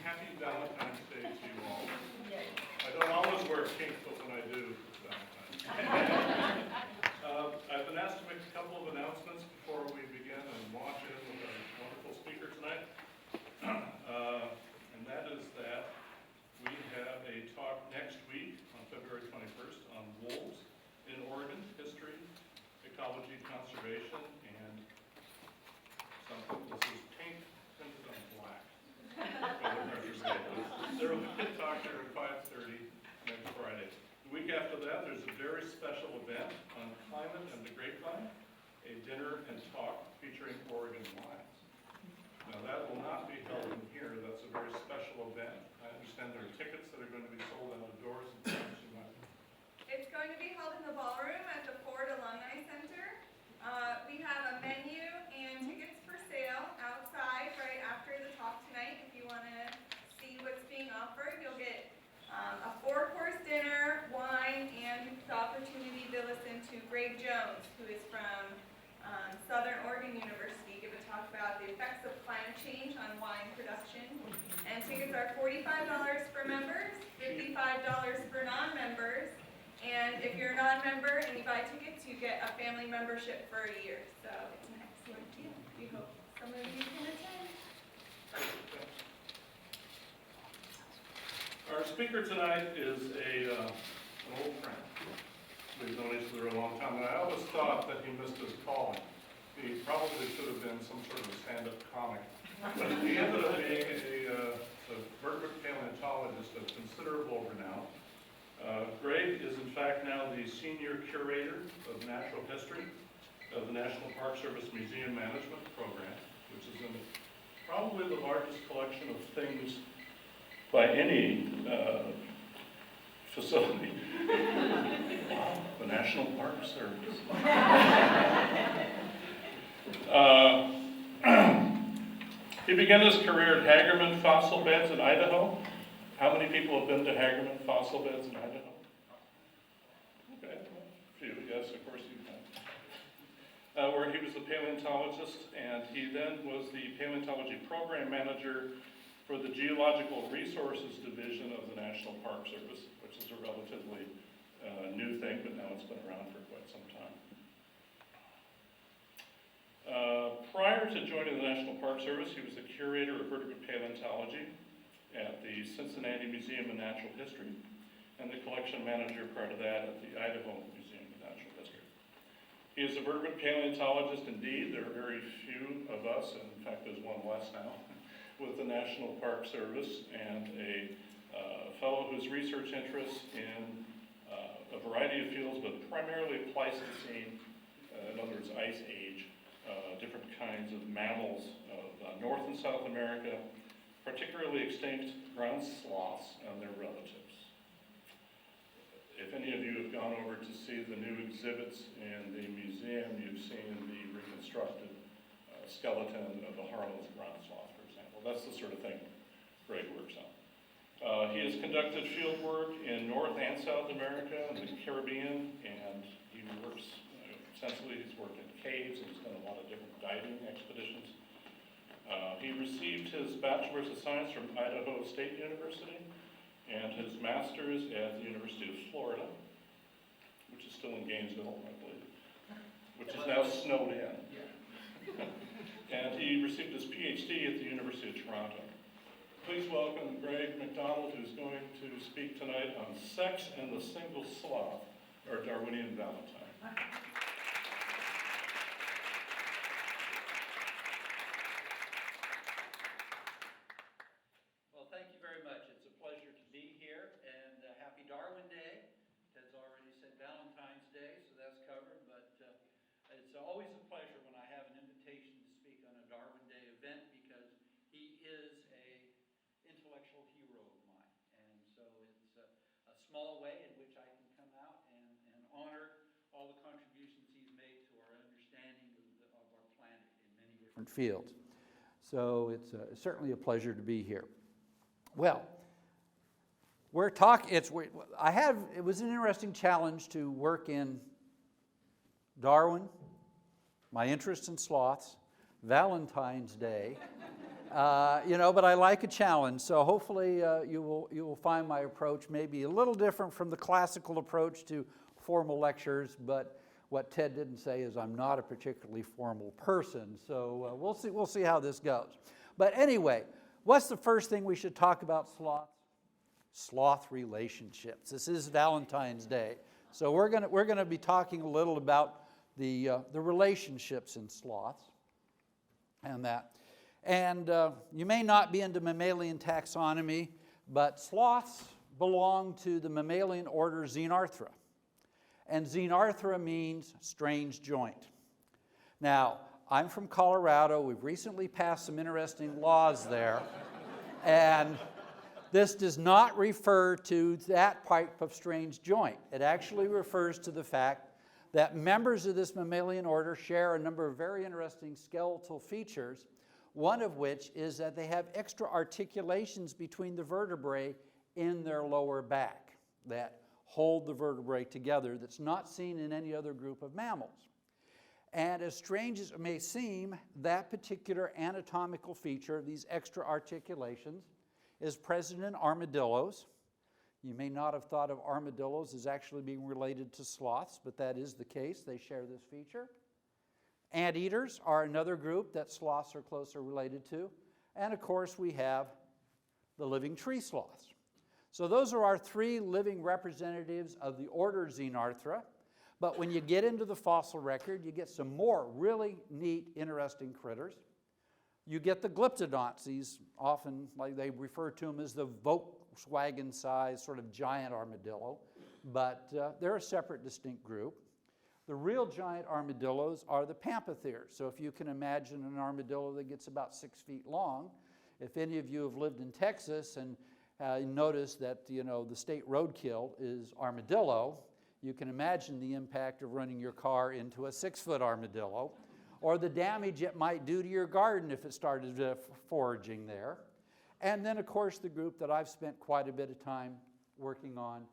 happy Valentine's Day to you all. I don't always wear pink, but when I do, it's Valentine's. I've been asked to make a couple of announcements before we begin and launch in with our wonderful speaker tonight. And that is that we have a talk next week on February 21st on wolves in Oregon, history, ecology, conservation, and something. This is pink printed on black. There will be a talk there at 5:30 next Friday. The week after that, there's a very special event on climate and the grapevine, a dinner and talk featuring Oregon lions. Now that will not be held in here. That's a very special event. I understand there are tickets that are going to be sold out of doors. It's going to be held in the ballroom at the Ford Alumni Center. We have a menu and tickets for sale outside right after the talk tonight. If you want to see what's being offered, you'll get a 4-course dinner, wine, and the opportunity to listen to Greg Jones, who is from Southern Oregon University, give a talk about the effects of climate change on wine production. And tickets are $45 for members, $55 for non-members. And if you're a non-member and you buy tickets, you get a family membership for a year. So it's an excellent deal. We hope some of you can attend. Our speaker tonight is an old friend. We've known each other a long time, and I always thought that he missed his calling. He probably should have been some sort of stand-up comic. But he ended up being a vertebrate paleontologist of considerable renown. Greg is in fact now the Senior Curator of Natural History of the National Park Service Museum Management Program, which is in probably the largest collection of things by any facility. Wow, the National Park Service. He began his career at Hagerman Fossil Beds in Idaho. How many people have been to Hagerman Fossil Beds in Idaho? Okay, a few, yes, of course you have. Where he was a paleontologist, and he then was the paleontology program manager for the Geological Resources Division of the National Park Service, which is a relatively new thing, but now it's been around for quite some time. Prior to joining the National Park Service, he was the curator of vertebrate paleontology at the Cincinnati Museum of Natural History, and the collection manager prior to that at the Idaho Museum of Natural History. He is a vertebrate paleontologist indeed. There are very few of us, and in fact there's one less now, with the National Park Service, and a fellow whose research interests in a variety of fields, but primarily Pleistocene, in other words, Ice Age, different kinds of mammals of North and South America, particularly extinct ground sloths and their relatives. If any of you have gone over to see the new exhibits in the museum, you've seen the reconstructed skeleton of the Harlan's ground sloth, for example. That's the sort of thing Greg works on. He has conducted field work in North and South America and the Caribbean, and he works extensively. He's worked in caves, and he's done a lot of different diving expeditions. He received his Bachelor's of Science from Idaho State University and his Master's at the University of Florida, which is still in Gainesville, I believe, which is now snowed in. And he received his PhD at the University of Toronto. Please welcome Greg McDonald, who's going to speak tonight on Sex and the Single Sloth, or Darwinian Valentine. Darwin Day. Ted's already said Valentine's Day, so that's covered, but it's always a pleasure when I have an invitation to speak on a Darwin Day event because he is an intellectual hero of mine. And so it's a small way in which I can come out and honor all the contributions he's made to our understanding of our planet in many different fields. So it's certainly a pleasure to be here. Well, it was an interesting challenge to work in Darwin, my interest in sloths, Valentine's Day, But I like a challenge, so hopefully you will find my approach maybe a little different from the classical approach to formal lectures, but what Ted didn't say is I'm not a particularly formal person, so we'll see how this goes. But anyway, what's the first thing we should talk about sloths? Sloth relationships. This is Valentine's Day, so we're gonna be talking a little about the relationships in sloths and that. And you may not be into mammalian taxonomy, but sloths belong to the mammalian order Xenarthra. And Xenarthra means strange joint. Now, I'm from Colorado. We've recently passed some interesting laws there. And this does not refer to that type of strange joint. It actually refers to the fact that members of this mammalian order share a number of very interesting skeletal features, one of which is that they have extra articulations between the vertebrae in their lower back that hold the vertebrae together that's not seen in any other group of mammals. And as strange as it may seem, that particular anatomical feature, these extra articulations, is present in armadillos. You may not have thought of armadillos as actually being related to sloths, but that is the case. They share this feature. Anteaters are another group that sloths are closer related to. And of course, we have the living tree sloths. So those are our three living representatives of the order Xenarthra. But when you get into the fossil record, you get some more really neat, interesting critters. You get the glyptodonts. These often, like they refer to them as the Volkswagen-sized sort of giant armadillo, but they're a separate, distinct group. The real giant armadillos are the pampatheres. So if you can imagine an armadillo that gets about 6 feet long, if any of you have lived in Texas and noticed that the state roadkill is armadillo, you can imagine the impact of running your car into a 6-foot armadillo, or the damage it might do to your garden if it started foraging there. And then, of course, the group that I've spent quite a bit of time working on,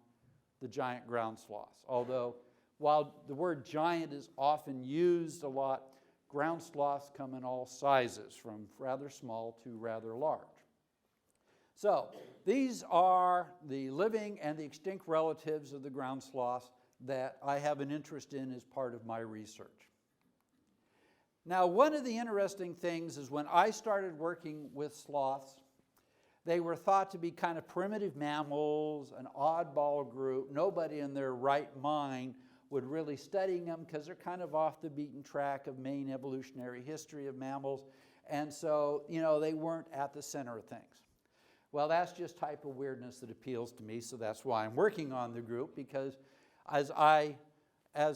the giant ground sloths. Although, while the word giant is often used a lot, ground sloths come in all sizes, from rather small to rather large. So, these are the living and the extinct relatives of the ground sloths that I have an interest in as part of my research. Now, one of the interesting things is when I started working with sloths, they were thought to be kind of primitive mammals, an oddball group. Nobody in their right mind would really study them because they're kind of off the beaten track of main evolutionary history of mammals. And so, they weren't at the center of things. Well, that's just type of weirdness that appeals to me, so that's why I'm working on the group, because as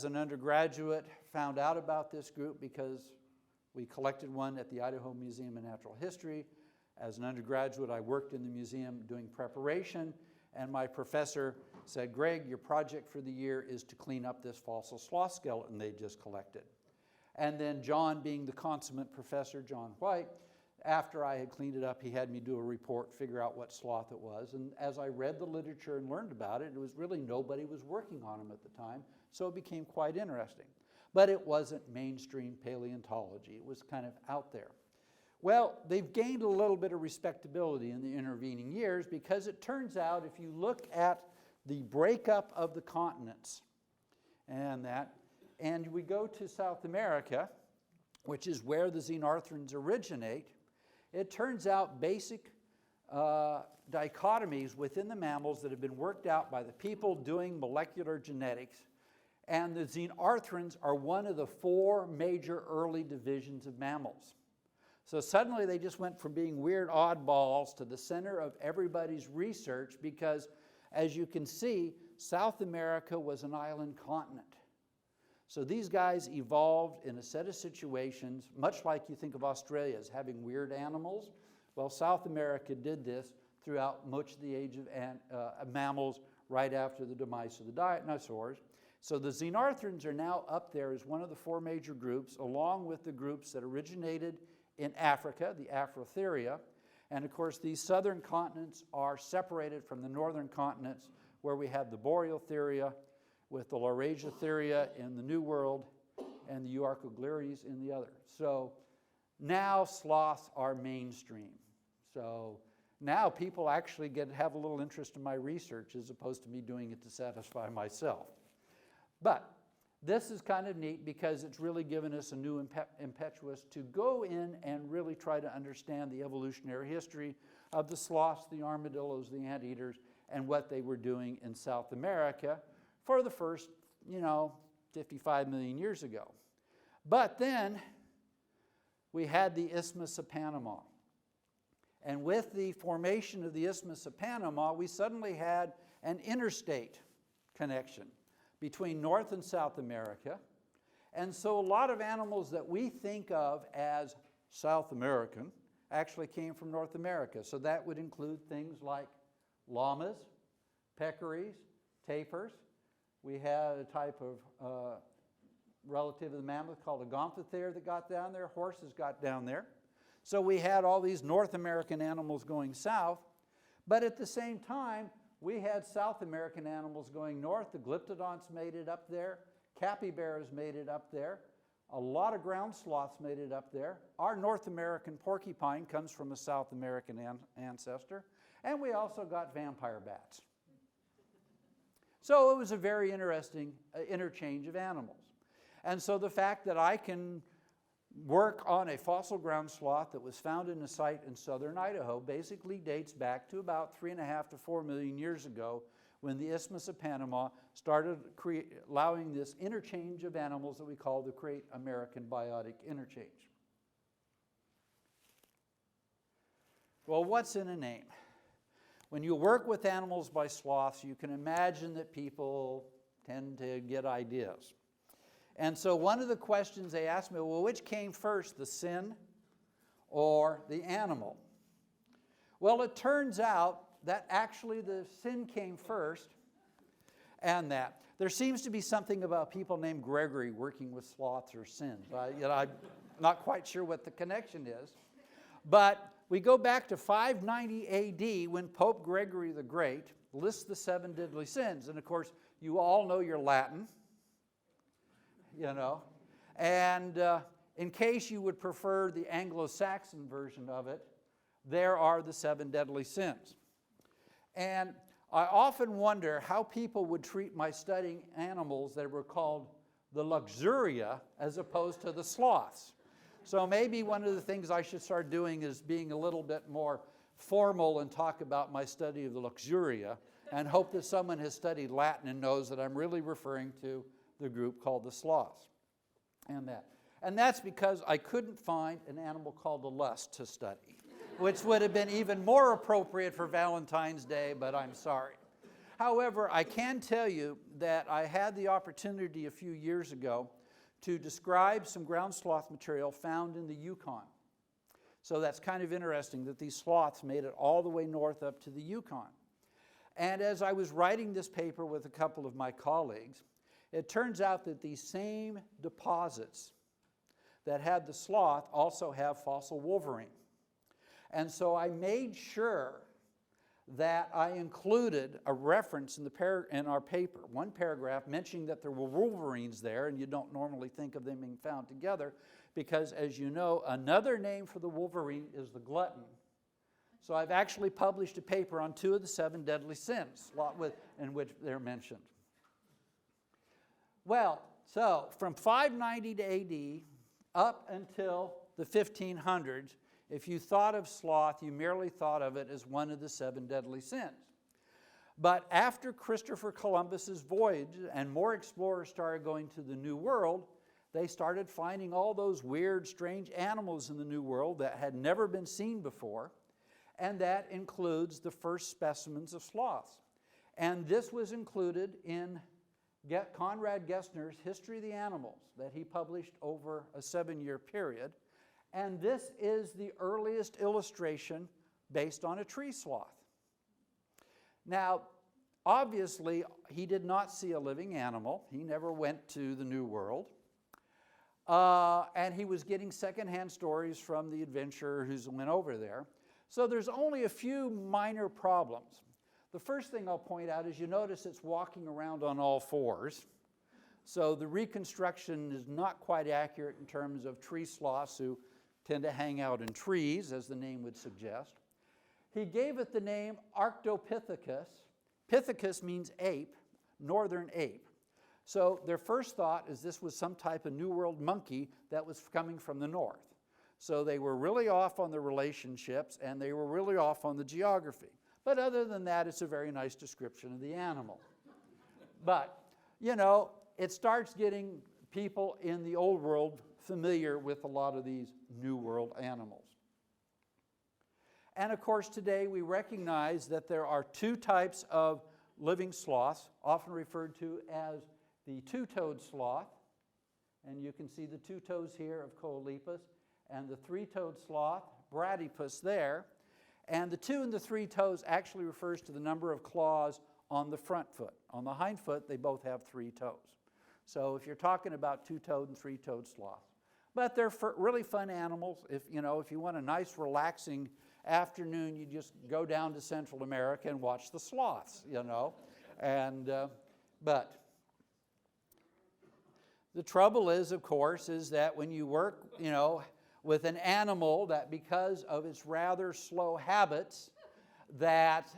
an undergraduate, found out about this group because we collected one at the Idaho Museum of Natural History. As an undergraduate, I worked in the museum doing preparation, and my professor said, "Greg, your project for the year is to clean up this fossil sloth skeleton they just collected." And then John, being the consummate professor, John White, after I had cleaned it up, he had me do a report, figure out what sloth it was. And as I read the literature and learned about it, it was really nobody was working on them at the time, so it became quite interesting. But it wasn't mainstream paleontology. It was kind of out there. Well, they've gained a little bit of respectability in the intervening years because it turns out if you look at the breakup of the continents and we go to South America, which is where the Xenarthrans originate, it turns out basic dichotomies within the mammals that have been worked out by the people doing molecular genetics, and the Xenarthrans are one of the 4 major early divisions of mammals. So suddenly they just went from being weird oddballs to the center of everybody's research because, as you can see, South America was an island continent. So these guys evolved in a set of situations, much like you think of Australia as having weird animals. Well, South America did this throughout much of the age of mammals right after the demise of the dinosaurs. So the Xenarthrans are now up there as one of the 4 major groups, along with the groups that originated in Africa, the Afrotheria. And of course, these southern continents are separated from the northern continents, where we have the Boreotheria, with the Laurasiatheria in the New World and the Euarchoglires in the other. So now sloths are mainstream. So now people actually have a little interest in my research as opposed to me doing it to satisfy myself. But this is kind of neat because it's really given us a new impetus to go in and really try to understand the evolutionary history of the sloths, the armadillos, the anteaters, and what they were doing in South America for the first, 55 million years ago. But then we had the Isthmus of Panama. And with the formation of the Isthmus of Panama, we suddenly had an interstate connection between North and South America. And so a lot of animals that we think of as South American actually came from North America. So that would include things like llamas, peccaries, tapirs. We had a type of relative of the mammoth called a gomphothere that got down there. Horses got down there. So we had all these North American animals going south. But at the same time, we had South American animals going north. The glyptodonts made it up there. Capybaras made it up there. A lot of ground sloths made it up there. Our North American porcupine comes from a South American ancestor. And we also got vampire bats. So it was a very interesting interchange of animals. And so the fact that I can work on a fossil ground sloth that was found in a site in southern Idaho basically dates back to about 3.5 to 4 million years ago when the Isthmus of Panama started allowing this interchange of animals that we call the Great American Biotic Interchange. Well, what's in a name? When you work with animals by sloths, you can imagine that people tend to get ideas. And so one of the questions they asked me, well, which came first, the sin or the animal? Well, it turns out that actually the sin came first, and that there seems to be something about people named Gregory working with sloths or sins. I'm not quite sure what the connection is. But we go back to 590 AD when Pope Gregory the Great lists the 7 deadly sins. And of course, you all know your Latin. And in case you would prefer the Anglo-Saxon version of it, there are the 7 deadly sins. And I often wonder how people would treat my studying animals that were called the luxuria as opposed to the sloths. So maybe one of the things I should start doing is being a little bit more formal and talk about my study of the luxuria and hope that someone has studied Latin and knows that I'm really referring to the group called the sloths. And that's because I couldn't find an animal called the lust to study, which would have been even more appropriate for Valentine's Day, but I'm sorry. However, I can tell you that I had the opportunity a few years ago to describe some ground sloth material found in the Yukon. So that's kind of interesting that these sloths made it all the way north up to the Yukon. And as I was writing this paper with a couple of my colleagues, it turns out that these same deposits that had the sloth also have fossil wolverine. And so I made sure that I included a reference in our paper, one paragraph mentioning that there were wolverines there, and you don't normally think of them being found together, because as you know, another name for the wolverine is the glutton. So I've actually published a paper on 2 of the 7 deadly sins in which they're mentioned. Well, so from 590 to AD up until the 1500s, if you thought of sloth, you merely thought of it as one of the 7 deadly sins. But after Christopher Columbus's voyage and more explorers started going to the New World, they started finding all those weird, strange animals in the New World that had never been seen before, and that includes the first specimens of sloths. And this was included in Conrad Gessner's History of the Animals that he published over a 7-year period. And this is the earliest illustration based on a tree sloth. Now, obviously, he did not see a living animal. He never went to the New World. And he was getting secondhand stories from the adventurers who went over there. So there's only a few minor problems. The first thing I'll point out is you notice it's walking around on all 4s. So the reconstruction is not quite accurate in terms of tree sloths who tend to hang out in trees, as the name would suggest. He gave it the name Arctopithecus. Pithecus means ape, northern ape. So their first thought is this was some type of New World monkey that was coming from the north. So they were really off on the relationships and they were really off on the geography. But other than that, it's a very nice description of the animal. But, you know, it starts getting people in the old world familiar with a lot of these New World animals. And of course, today we recognize that there are two types of living sloths, often referred to as the two-toed sloth, and you can see the two toes here of Coelepus, and the three-toed sloth, Bradypus, there. And the two and the three toes actually refers to the number of claws on the front foot. On the hind foot, they both have three toes. So if you're talking about two-toed and three-toed sloths. But they're really fun animals. If you want a nice, relaxing afternoon, you just go down to Central America and watch the sloths, And, but the trouble is, of course, is that when you work, with an animal that because of its rather slow habits that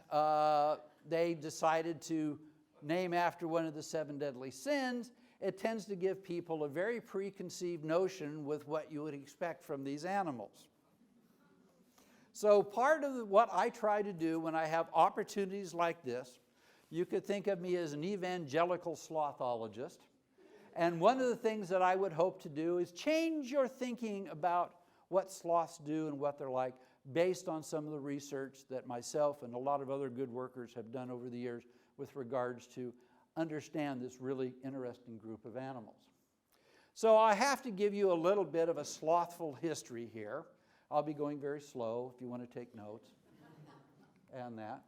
they decided to name after one of the 7 deadly sins, it tends to give people a very preconceived notion with what you would expect from these animals. So part of what I try to do when I have opportunities like this, you could think of me as an evangelical slothologist. And one of the things that I would hope to do is change your thinking about what sloths do and what they're like based on some of the research that myself and a lot of other good workers have done over the years with regards to understand this really interesting group of animals. So I have to give you a little bit of a slothful history here. I'll be going very slow if you want to take notes and that.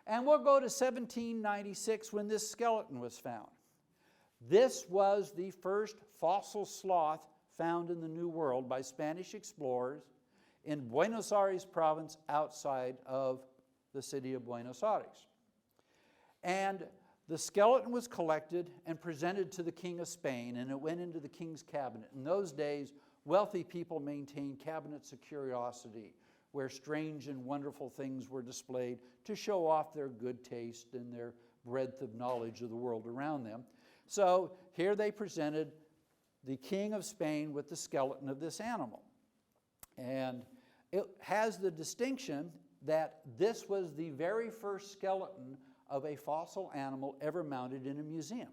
And we'll go to 1796 when this skeleton was found. This was the first fossil sloth found in the New World by Spanish explorers in Buenos Aires province outside of the city of Buenos Aires. And the skeleton was collected and presented to the King of Spain, and it went into the king's cabinet. In those days, wealthy people maintained cabinets of curiosity where strange and wonderful things were displayed to show off their good taste and their breadth of knowledge of the world around them. So here they presented the King of Spain with the skeleton of this animal. And it has the distinction that this was the very first skeleton of a fossil animal ever mounted in a museum.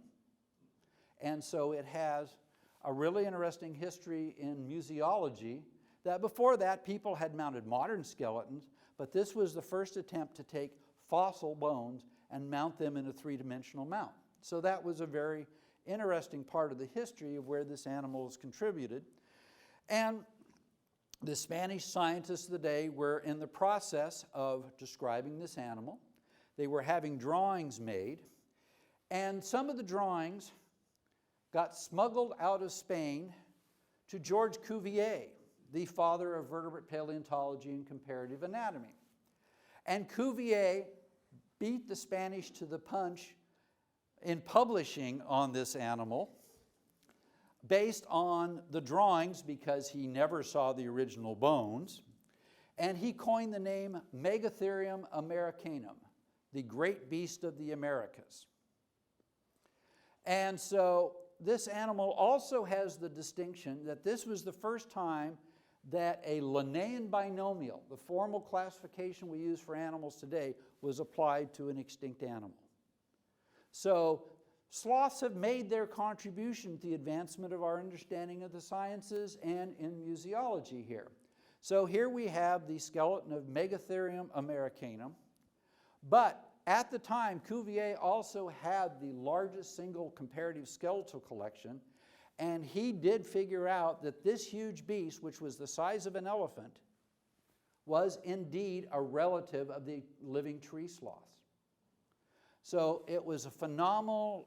And so it has a really interesting history in museology that before that people had mounted modern skeletons, but this was the first attempt to take fossil bones and mount them in a three-dimensional mount. So that was a very interesting part of the history of where this animal has contributed. And the Spanish scientists of the day were in the process of describing this animal. They were having drawings made, and some of the drawings got smuggled out of Spain to George Cuvier, the father of vertebrate paleontology and comparative anatomy. And Cuvier beat the Spanish to the punch in publishing on this animal based on the drawings because he never saw the original bones. And he coined the name Megatherium americanum, the great beast of the Americas. And so this animal also has the distinction that this was the first time that a Linnaean binomial, the formal classification we use for animals today, was applied to an extinct animal. So sloths have made their contribution to the advancement of our understanding of the sciences and in museology here. So here we have the skeleton of Megatherium americanum, but at the time, Cuvier also had the largest single comparative skeletal collection, and he did figure out that this huge beast, which was the size of an elephant, was indeed a relative of the living tree sloths. So it was a phenomenal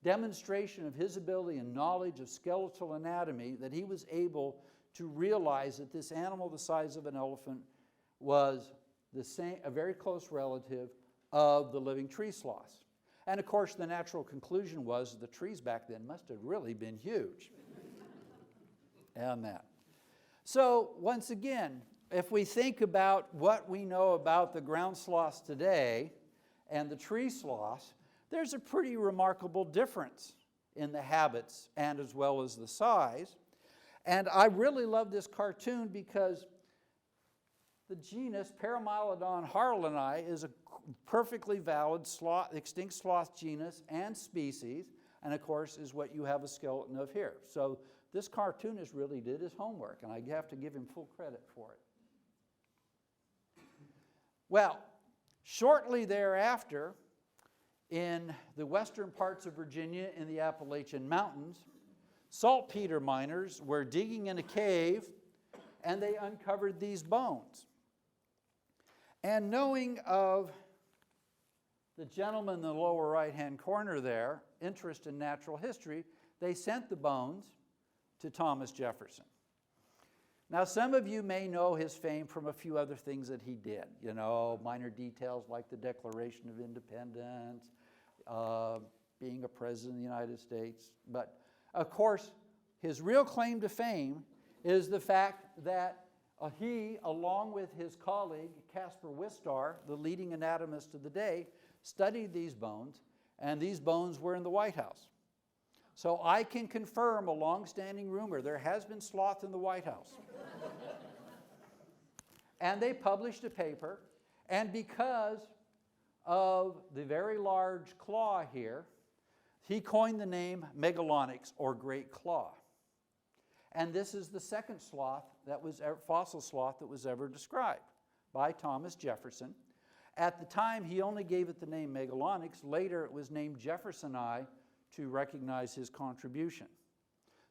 demonstration of his ability and knowledge of skeletal anatomy that he was able to realize that this animal the size of an elephant was a very close relative of the living tree sloths. And of course, the natural conclusion was the trees back then must have really been huge. And that. So once again, if we think about what we know about the ground sloths today and the tree sloths, there's a pretty remarkable difference in the habits and as well as the size. And I really love this cartoon because the genus Paramylodon harlani is a perfectly valid extinct sloth genus and species, and of course is what you have a skeleton of here. So this cartoonist really did his homework, and I have to give him full credit for it. Well, shortly thereafter, in the western parts of Virginia in the Appalachian Mountains, saltpeter miners were digging in a cave, and they uncovered these bones. And knowing of the gentleman in the lower right-hand corner there, interest in natural history, they sent the bones to Thomas Jefferson. Now, some of you may know his fame from a few other things that he did. You know, minor details like the Declaration of Independence, being a president of the United States. But, of course, his real claim to fame is the fact that he, along with his colleague, Caspar Wistar, the leading anatomist of the day, studied these bones, and these bones were in the White House. So I can confirm a long-standing rumor, there has been sloth in the White House. And they published a paper, and because of the very large claw here, he coined the name Megalonyx, or Great Claw. And this is the second sloth that was fossil sloth that was ever described by Thomas Jefferson. At the time, he only gave it the name Megalonyx. Later, it was named Jeffersoni to recognize his contribution.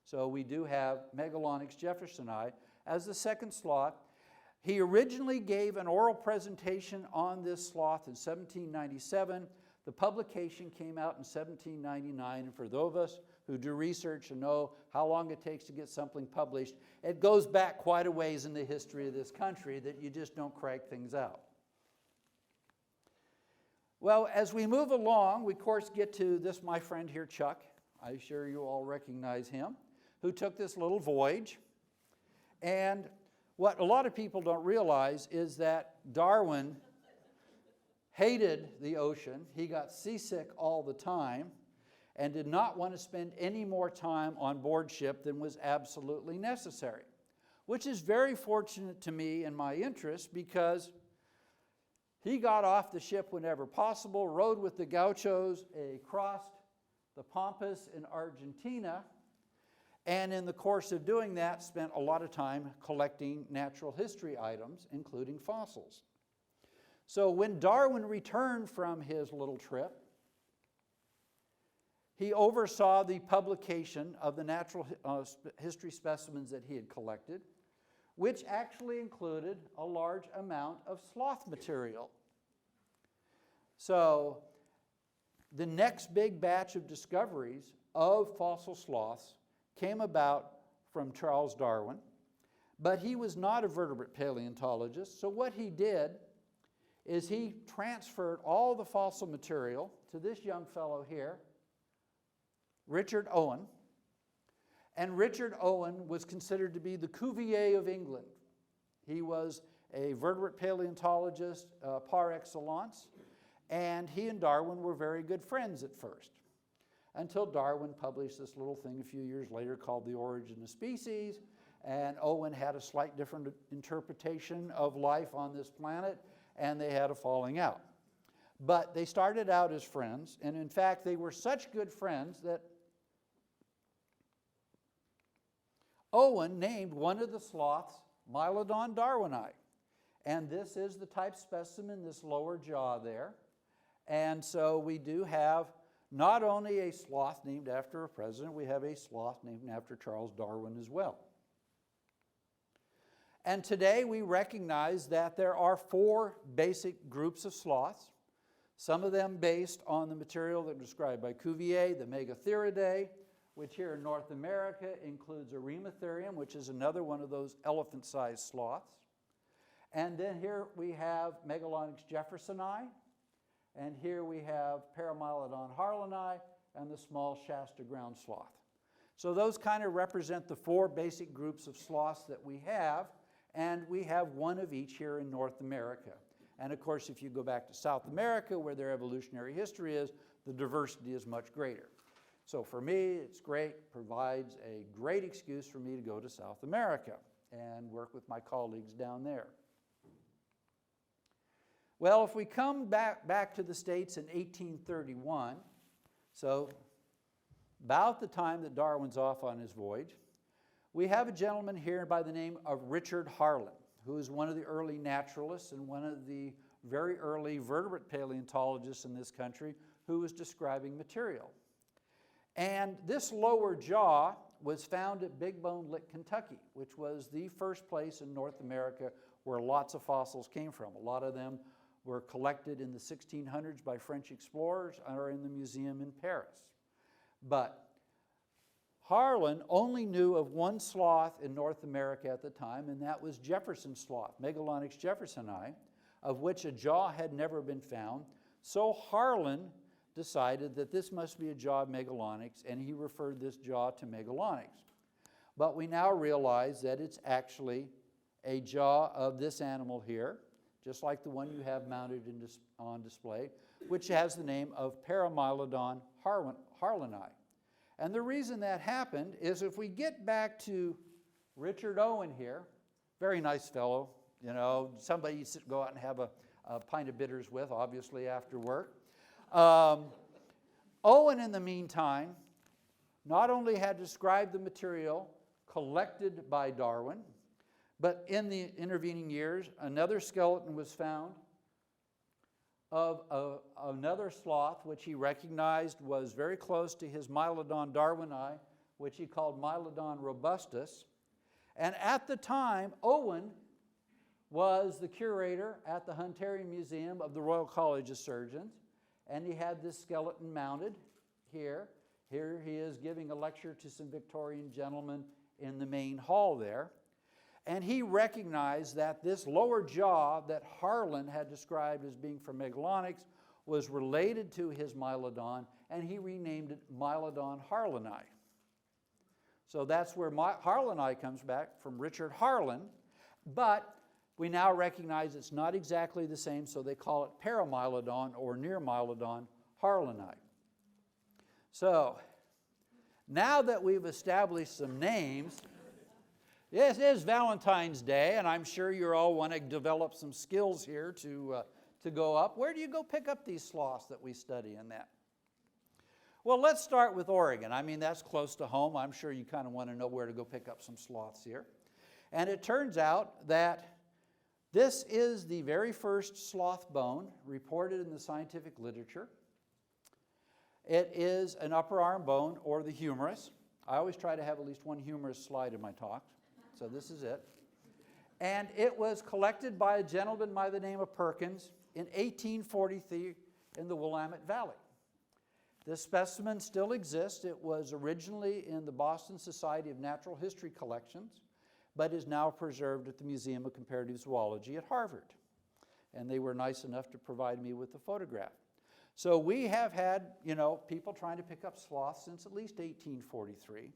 So we do have Megalonyx jeffersoni as the second sloth. He originally gave an oral presentation on this sloth in 1797. The publication came out in 1799, and for those of us who do research and know how long it takes to get something published, it goes back quite a ways in the history of this country that you just don't crank things out. Well, as we move along, we of course get to this, my friend here, Chuck. I'm sure you all recognize him, who took this little voyage. And what a lot of people don't realize is that Darwin hated the ocean. He got seasick all the time and did not want to spend any more time on board ship than was absolutely necessary, which is very fortunate to me and my interest because he got off the ship whenever possible, rode with the gauchos across the Pampas in Argentina, and in the course of doing that, spent a lot of time collecting natural history items, including fossils. So when Darwin returned from his little trip, he oversaw the publication of the natural history specimens that he had collected, which actually included a large amount of sloth material. So the next big batch of discoveries of fossil sloths came about from Charles Darwin, but he was not a vertebrate paleontologist, so what he did is he transferred all the fossil material to this young fellow here, Richard Owen. And Richard Owen was considered to be the Cuvier of England. He was a vertebrate paleontologist par excellence, and he and Darwin were very good friends at first, until Darwin published this little thing a few years later called The Origin of Species, and Owen had a slight different interpretation of life on this planet, and they had a falling out. But they started out as friends, and in fact, they were such good friends that Owen named one of the sloths Mylodon darwini. And this is the type specimen, this lower jaw there. And so we do have not only a sloth named after a president, we have a sloth named after Charles Darwin as well. And today we recognize that there are 4 basic groups of sloths, some of them based on the material that was described by Cuvier, the Megatheridae, which here in North America includes Eremotherium, which is another one of those elephant-sized sloths. And then here we have Megalonyx jeffersoni, and here we have Paramylodon harlani and the small Shasta ground sloth. So those kind of represent the 4 basic groups of sloths that we have, and we have one of each here in North America. And of course, if you go back to South America, where their evolutionary history is, the diversity is much greater. So for me, it's great, provides a great excuse for me to go to South America and work with my colleagues down there. Well, if we come back to the States in 1831, so about the time that Darwin's off on his voyage, we have a gentleman here by the name of Richard Harlan, who is one of the early naturalists and one of the very early vertebrate paleontologists in this country who was describing material. And this lower jaw was found at Big Bone Lick, Kentucky, which was the first place in North America where lots of fossils came from. A lot of them were collected in the 1600s by French explorers and are in the museum in Paris. But Harlan only knew of one sloth in North America at the time, and that was Jefferson sloth, Megalonyx jeffersoni, of which a jaw had never been found. So Harlan decided that this must be a jaw of Megalonyx, and he referred this jaw to Megalonyx. But we now realize that it's actually a jaw of this animal here, just like the one you have mounted on display, which has the name of Paramylodon harlani. And the reason that happened is if we get back to Richard Owen here, very nice fellow, you know, somebody you go out and have a pint of bitters with, obviously, after work. Owen, in the meantime, not only had described the material collected by Darwin, but in the intervening years, another skeleton was found of another sloth, which he recognized was very close to his Mylodon darwini, which he called Mylodon robustus. And at the time, Owen was the curator at the Hunterian Museum of the Royal College of Surgeons, and he had this skeleton mounted here. Here he is giving a lecture to some Victorian gentlemen in the main hall there. And he recognized that this lower jaw that Harlan had described as being from Megalonyx was related to his Mylodon, and he renamed it Mylodon harlani. So that's where harlani comes back from Richard Harlan, but we now recognize it's not exactly the same, so they call it Paramylodon or Near-Mylodon harlani. So now that we've established some names, this is Valentine's Day, and I'm sure you all want to develop some skills here to go up. Where do you go pick up these sloths that we study in that? Well, let's start with Oregon. I mean, that's close to home. I'm sure you kind of want to know where to go pick up some sloths here. And it turns out that this is the very first sloth bone reported in the scientific literature. It is an upper arm bone, or the humerus. I always try to have at least one humerus slide in my talks. So this is it. And it was collected by a gentleman by the name of Perkins in 1843 in the Willamette Valley. This specimen still exists. It was originally in the Boston Society of Natural History collections, but is now preserved at the Museum of Comparative Zoology at Harvard. And they were nice enough to provide me with the photograph. So we have had, people trying to pick up sloths since at least 1843.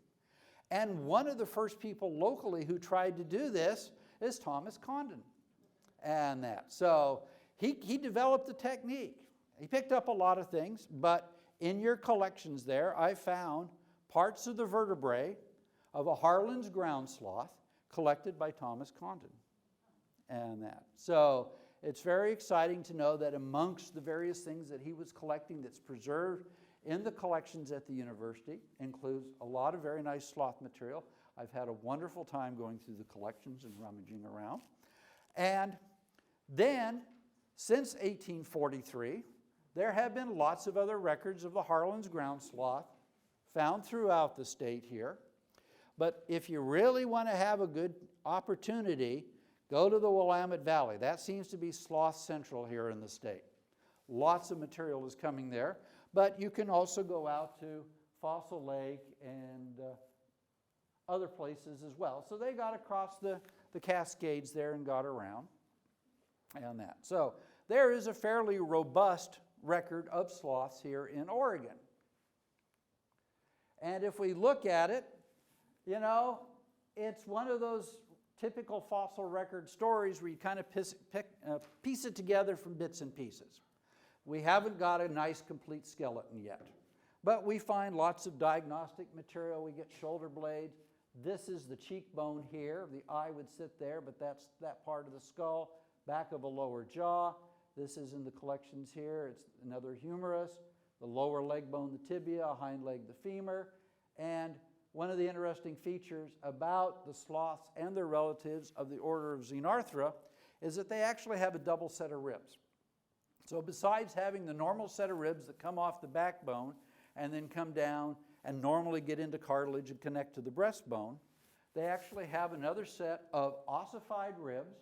And one of the first people locally who tried to do this is Thomas Condon. And that. So he developed the technique. He picked up a lot of things, but in your collections there, I found parts of the vertebrae of a Harlan's ground sloth collected by Thomas Condon. And that. So it's very exciting to know that amongst the various things that he was collecting that's preserved in the collections at the university includes a lot of very nice sloth material. I've had a wonderful time going through the collections and rummaging around. And then, since 1843, there have been lots of other records of the Harlan's ground sloth found throughout the state here. But if you really want to have a good opportunity, go to the Willamette Valley. That seems to be sloth central here in the state. Lots of material is coming there. But you can also go out to Fossil Lake and other places as well. So they got across the Cascades there and got around and that. So there is a fairly robust record of sloths here in Oregon. And if we look at it, You know, it's one of those typical fossil record stories where you kind of piece it together from bits and pieces. We haven't got a nice complete skeleton yet, but we find lots of diagnostic material. We get shoulder blades. This is the cheekbone here. The eye would sit there, but that's that part of the skull, back of a lower jaw. This is in the collections here. It's another humerus, the lower leg bone, the tibia, hind leg, the femur. And one of the interesting features about the sloths and their relatives of the order of Xenarthra is that they actually have a double set of ribs. So besides having the normal set of ribs that come off the backbone and then come down and normally get into cartilage and connect to the breastbone, they actually have another set of ossified ribs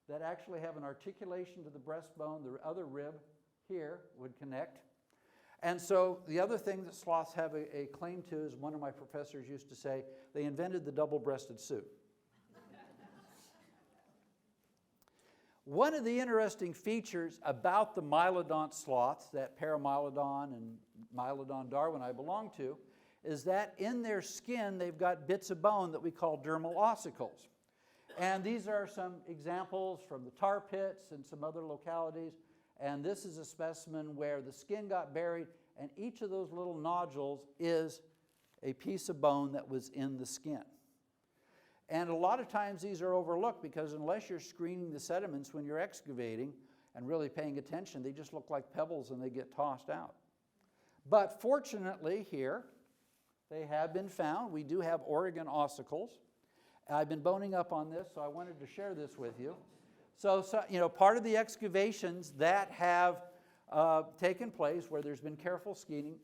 that actually have an articulation to the breastbone. The other rib here would connect. And so the other thing that sloths have a claim to is, one of my professors used to say, they invented the double-breasted suit. One of the interesting features about the mylodont sloths that Paramylodon and Mylodon darwini belong to is that in their skin they've got bits of bone that we call dermal ossicles. And these are some examples from the tar pits and some other localities. And this is a specimen where the skin got buried, and each of those little nodules is a piece of bone that was in the skin. And a lot of times these are overlooked because unless you're screening the sediments when you're excavating and really paying attention, they just look like pebbles and they get tossed out. But fortunately here, they have been found. We do have Oregon ossicles. I've been boning up on this, so I wanted to share this with you. So you know, part of the excavations that have taken place where there's been careful screen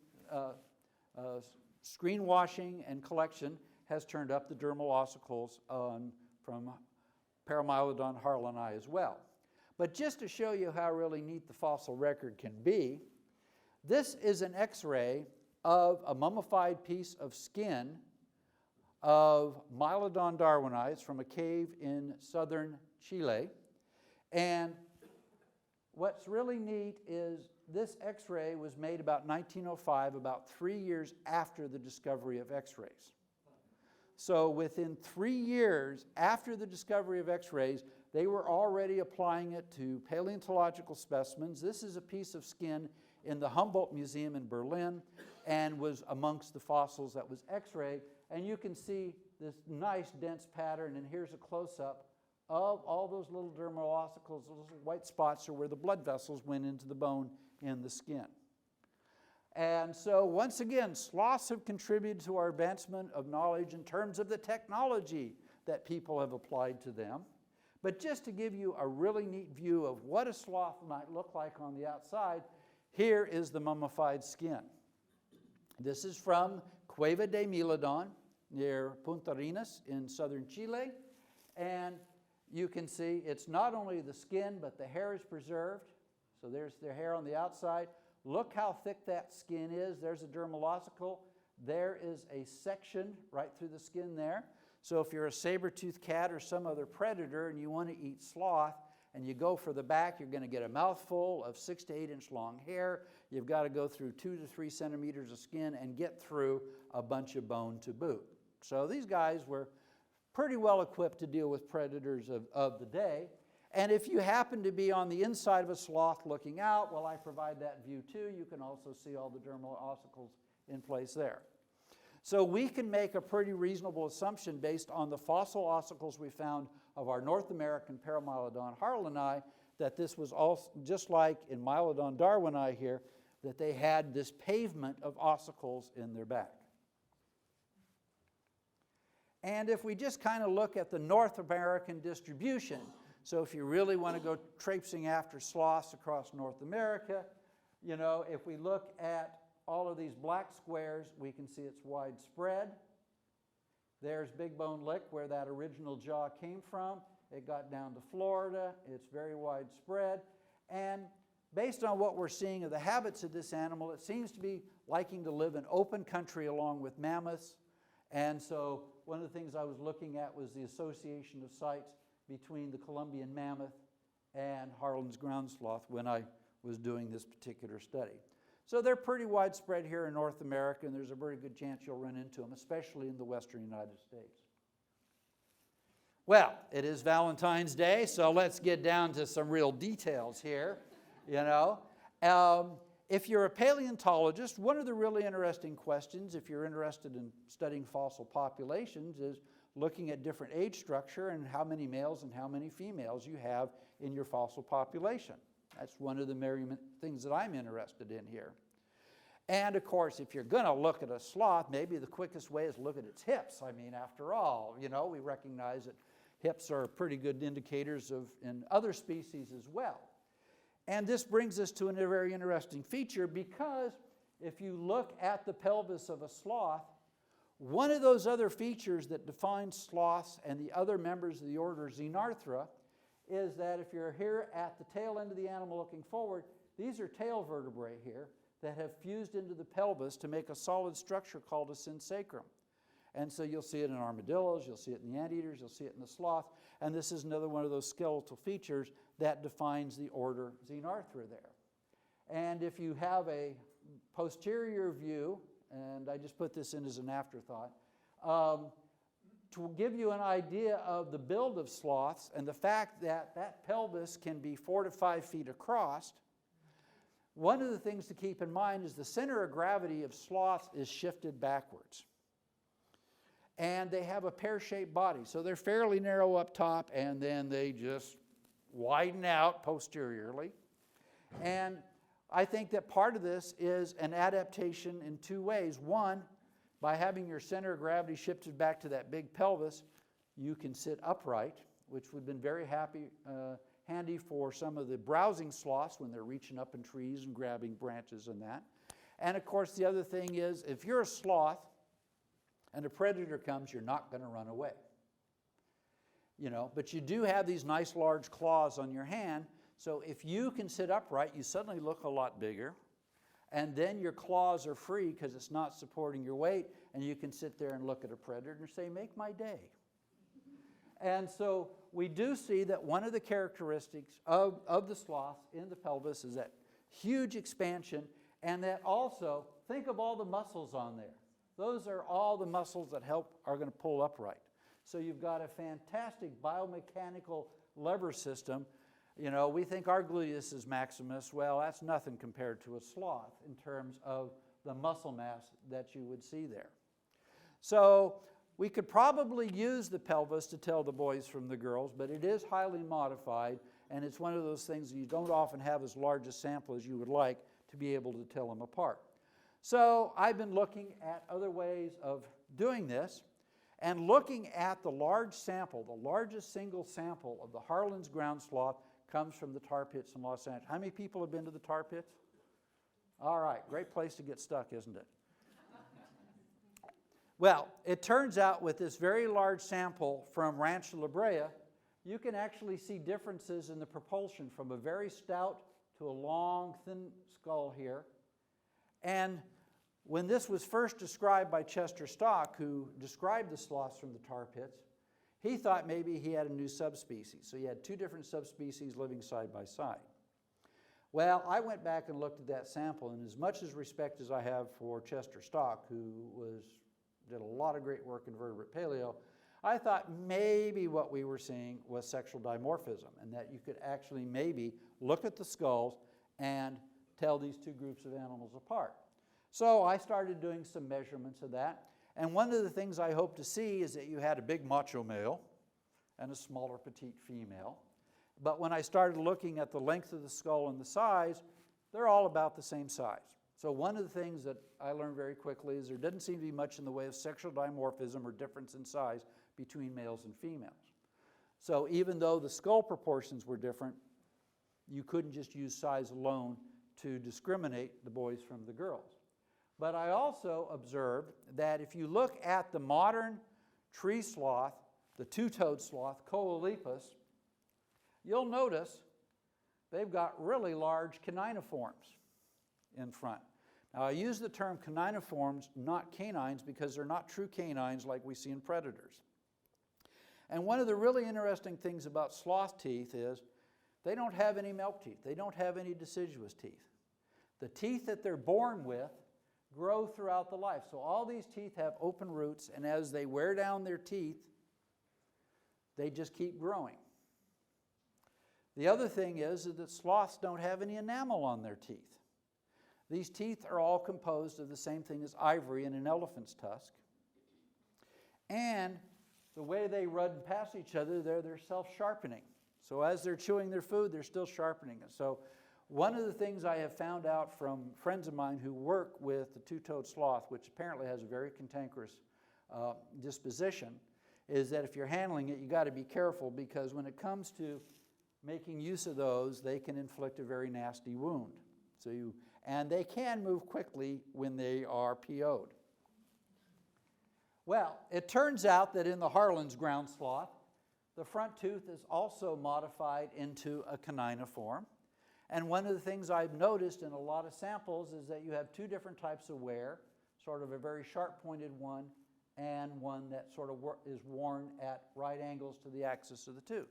washing and collection has turned up the dermal ossicles from Paramylodon harlani as well. But just to show you how really neat the fossil record can be, this is an X-ray of a mummified piece of skin of Mylodon darwini from a cave in southern Chile. And what's really neat is this X-ray was made about 1905, about 3 years after the discovery of X-rays. So within 3 years after the discovery of X-rays, they were already applying it to paleontological specimens. This is a piece of skin in the Humboldt Museum in Berlin and was amongst the fossils that was X-rayed. And you can see this nice dense pattern, and here's a close-up of all those little dermal ossicles. Those little white spots are where the blood vessels went into the bone in the skin. And so once again, sloths have contributed to our advancement of knowledge in terms of the technology that people have applied to them. But just to give you a really neat view of what a sloth might look like on the outside, here is the mummified skin. This is from Cueva de Milodon near Punta Arenas in southern Chile. And you can see it's not only the skin, but the hair is preserved. So there's their hair on the outside. Look how thick that skin is. There's a dermal ossicle. There is a section right through the skin there. So if you're a saber-toothed cat or some other predator and you want to eat sloth and you go for the back, you're going to get a mouthful of 6 to 8 inch long hair. You've got to go through 2 to 3 centimeters of skin and get through a bunch of bone to boot. So these guys were pretty well equipped to deal with predators of the day. And if you happen to be on the inside of a sloth looking out, well, I provide that view too. You can also see all the dermal ossicles in place there. So we can make a pretty reasonable assumption based on the fossil ossicles we found of our North American Paramylodon harlani that this was also, just like in Mylodon darwini here, that they had this pavement of ossicles in their back. And if we just kind of look at the North American distribution, so if you really want to go traipsing after sloths across North America, you know, if we look at all of these black squares, we can see it's widespread. There's Big Bone Lick, where that original jaw came from. It got down to Florida. It's very widespread. And based on what we're seeing of the habits of this animal, it seems to be liking to live in open country along with mammoths. And so one of the things I was looking at was the association of sites between the Columbian mammoth and Harlan's ground sloth when I was doing this particular study. So they're pretty widespread here in North America, and there's a very good chance you'll run into them, especially in the western United States. Well, it is Valentine's Day, so let's get down to some real details here, you know. If you're a paleontologist, one of the really interesting questions, if you're interested in studying fossil populations, is looking at different age structure and how many males and how many females you have in your fossil population. That's one of the merriment things that I'm interested in here. And of course, if you're going to look at a sloth, maybe the quickest way is look at its hips. I mean, after all, you know, we recognize that hips are pretty good indicators of in other species as well. And this brings us to a very interesting feature, because if you look at the pelvis of a sloth, one of those other features that defines sloths and the other members of the order Xenarthra is that if you're here at the tail end of the animal looking forward, these are tail vertebrae here that have fused into the pelvis to make a solid structure called a synsacrum. And so you'll see it in armadillos, you'll see it in the anteaters, you'll see it in the sloth, and this is another one of those skeletal features that defines the order Xenarthra there. And if you have a posterior view, and I just put this in as an afterthought, to give you an idea of the build of sloths and the fact that that pelvis can be 4 to 5 feet across, one of the things to keep in mind is the center of gravity of sloths is shifted backwards. And they have a pear-shaped body, so they're fairly narrow up top, and then they just widen out posteriorly. And I think that part of this is an adaptation in two ways. One, by having your center of gravity shifted back to that big pelvis, you can sit upright, which would have been very handy for some of the browsing sloths when they're reaching up in trees and grabbing branches and that. And of course, the other thing is, if you're a sloth and a predator comes, you're not going to run away. You know, but you do have these nice large claws on your hand, so if you can sit upright, you suddenly look a lot bigger, and then your claws are free because it's not supporting your weight, and you can sit there and look at a predator and say, make my day. And so we do see that one of the characteristics of the sloth in the pelvis is that huge expansion, and that also, think of all the muscles on there. Those are all the muscles that are going to pull upright. So you've got a fantastic biomechanical lever system. You know, we think our gluteus is maximus. Well, that's nothing compared to a sloth in terms of the muscle mass that you would see there. So we could probably use the pelvis to tell the boys from the girls, but it is highly modified, and it's one of those things that you don't often have as large a sample as you would like to be able to tell them apart. So I've been looking at other ways of doing this, and looking at the large sample, the largest single sample of the Harlan's ground sloth comes from the tar pits in Los Angeles. How many people have been to the tar pits? All right, great place to get stuck, isn't it? Well, it turns out with this very large sample from Rancho La Brea, you can actually see differences in the propulsion from a very stout to a long, thin skull here. And when this was first described by Chester Stock, who described the sloths from the tar pits, he thought maybe he had a new subspecies. So he had two different subspecies living side by side. Well, I went back and looked at that sample, and as much as respect as I have for Chester Stock, who did a lot of great work in vertebrate paleo, I thought maybe what we were seeing was sexual dimorphism, and that you could actually maybe look at the skulls and tell these two groups of animals apart. So I started doing some measurements of that, and one of the things I hope to see is that you had a big macho male and a smaller petite female. But when I started looking at the length of the skull and the size, they're all about the same size. So one of the things that I learned very quickly is there didn't seem to be much in the way of sexual dimorphism or difference in size between males and females. So even though the skull proportions were different, you couldn't just use size alone to discriminate the boys from the girls. But I also observed that if you look at the modern tree sloth, the two-toed sloth, Coelepus, you'll notice they've got really large caniniforms in front. Now, I use the term caniniforms, not canines, because they're not true canines like we see in predators. And one of the really interesting things about sloth teeth is they don't have any milk teeth. They don't have any deciduous teeth. The teeth that they're born with grow throughout the life. So all these teeth have open roots, and as they wear down their teeth, they just keep growing. The other thing is that sloths don't have any enamel on their teeth. These teeth are all composed of the same thing as ivory in an elephant's tusk. And the way they run past each other, they're self-sharpening. So as they're chewing their food, they're still sharpening it. So one of the things I have found out from friends of mine who work with the two-toed sloth, which apparently has a very cantankerous disposition, is that if you're handling it, you got to be careful, because when it comes to making use of those, they can inflict a very nasty wound. And they can move quickly when they are PO'd. Well, it turns out that in the Harlan's ground sloth, the front tooth is also modified into a caniniform. And one of the things I've noticed in a lot of samples is that you have two different types of wear, sort of a very sharp-pointed one and one that sort of is worn at right angles to the axis of the tooth.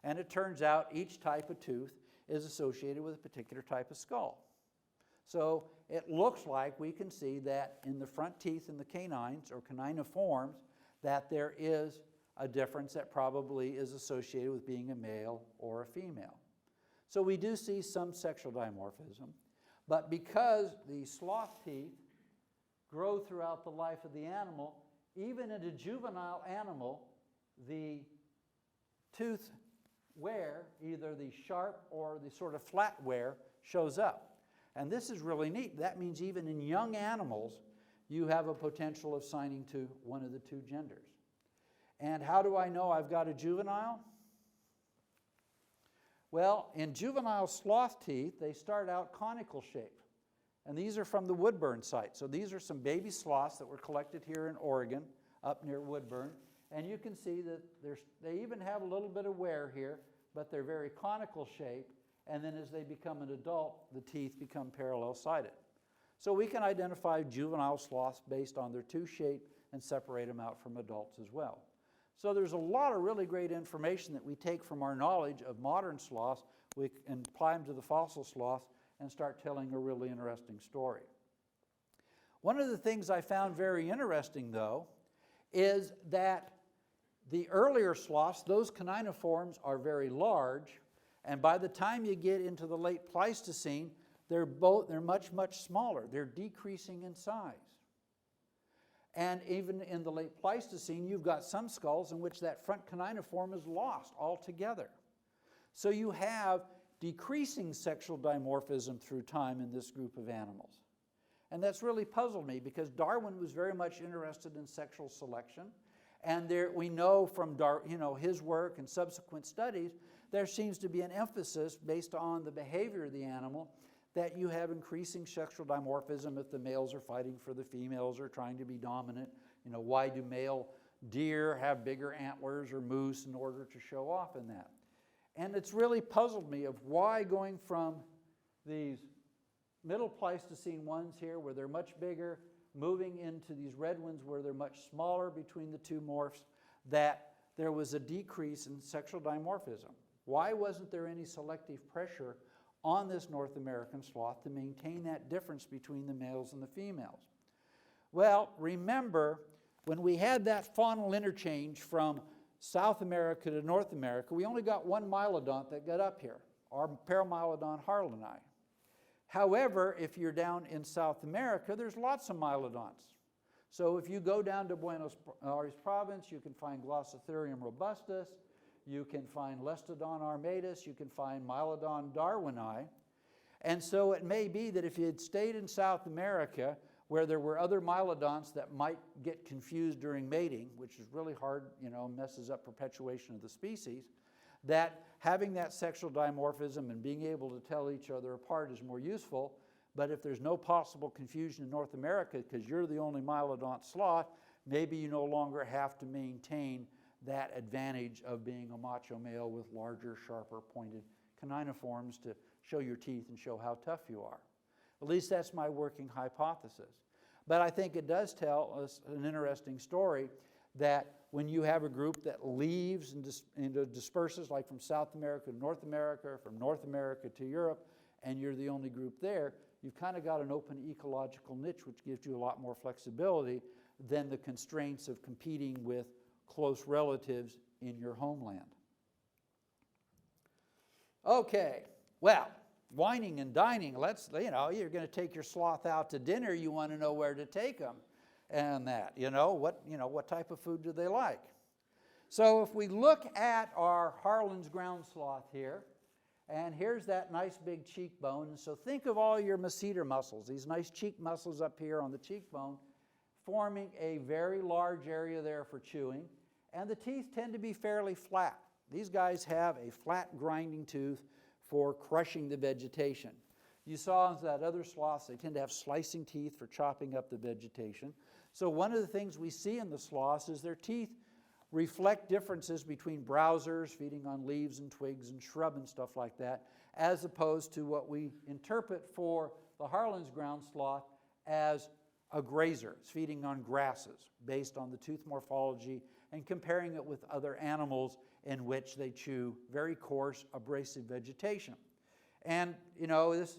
And it turns out each type of tooth is associated with a particular type of skull. So it looks like we can see that in the front teeth in the canines or caniniforms that there is a difference that probably is associated with being a male or a female. So we do see some sexual dimorphism, but because the sloth teeth grow throughout the life of the animal, even in a juvenile animal, the tooth wear, either the sharp or the sort of flat wear, shows up. And this is really neat. That means even in young animals, you have a potential of signing to one of the two genders. And how do I know I've got a juvenile? Well, in juvenile sloth teeth, they start out conical shaped. And these are from the Woodburn site. So these are some baby sloths that were collected here in Oregon, up near Woodburn. And you can see that they even have a little bit of wear here, but they're very conical shaped. And then as they become an adult, the teeth become parallel-sided. So we can identify juvenile sloths based on their tooth shape and separate them out from adults as well. So there's a lot of really great information that we take from our knowledge of modern sloths, we can apply them to the fossil sloths and start telling a really interesting story. One of the things I found very interesting, though, is that the earlier sloths, those caniniforms, are very large, and by the time you get into the late Pleistocene, they're much, much smaller. They're decreasing in size. And even in the late Pleistocene, you've got some skulls in which that front caniniform is lost altogether. So you have decreasing sexual dimorphism through time in this group of animals. And that's really puzzled me, because Darwin was very much interested in sexual selection. And we know from his work and subsequent studies, there seems to be an emphasis based on the behavior of the animal that you have increasing sexual dimorphism if the males are fighting for the females or trying to be dominant. Why do male deer have bigger antlers or moose in order to show off in that? And it's really puzzled me of why, going from these middle Pleistocene ones here where they're much bigger, moving into these red ones where they're much smaller between the two morphs, that there was a decrease in sexual dimorphism. Why wasn't there any selective pressure on this North American sloth to maintain that difference between the males and the females? Well, remember, when we had that faunal interchange from South America to North America, we only got one mylodont that got up here, our paramylodon harlani. However, if you're down in South America, there's lots of mylodonts. So if you go down to Buenos Aires province, you can find Glossotherium robustus, you can find Lestodon armatus, you can find Mylodon darwini. And so it may be that if you had stayed in South America, where there were other mylodonts that might get confused during mating, which is really hard, messes up perpetuation of the species, that having that sexual dimorphism and being able to tell each other apart is more useful. But if there's no possible confusion in North America because you're the only mylodont sloth, maybe you no longer have to maintain that advantage of being a macho male with larger, sharper pointed caniniforms to show your teeth and show how tough you are. At least that's my working hypothesis. But I think it does tell us an interesting story that when you have a group that leaves and disperses, like from South America to North America, from North America to Europe, and you're the only group there, you've kind of got an open ecological niche, which gives you a lot more flexibility than the constraints of competing with close relatives in your homeland. Okay, well, whining and dining, you're going to take your sloth out to dinner, you want to know where to take them and that, what type of food do they like? So if we look at our Harlan's ground sloth here, and here's that nice big cheekbone, and so think of all your masseter muscles, these nice cheek muscles up here on the cheekbone, forming a very large area there for chewing, and the teeth tend to be fairly flat. These guys have a flat grinding tooth for crushing the vegetation. You saw that other sloths, they tend to have slicing teeth for chopping up the vegetation. So one of the things we see in the sloths is their teeth reflect differences between browsers, feeding on leaves and twigs and shrub and stuff like that, as opposed to what we interpret for the Harlan's ground sloth as a grazer. It's feeding on grasses based on the tooth morphology and comparing it with other animals in which they chew very coarse, abrasive vegetation. And this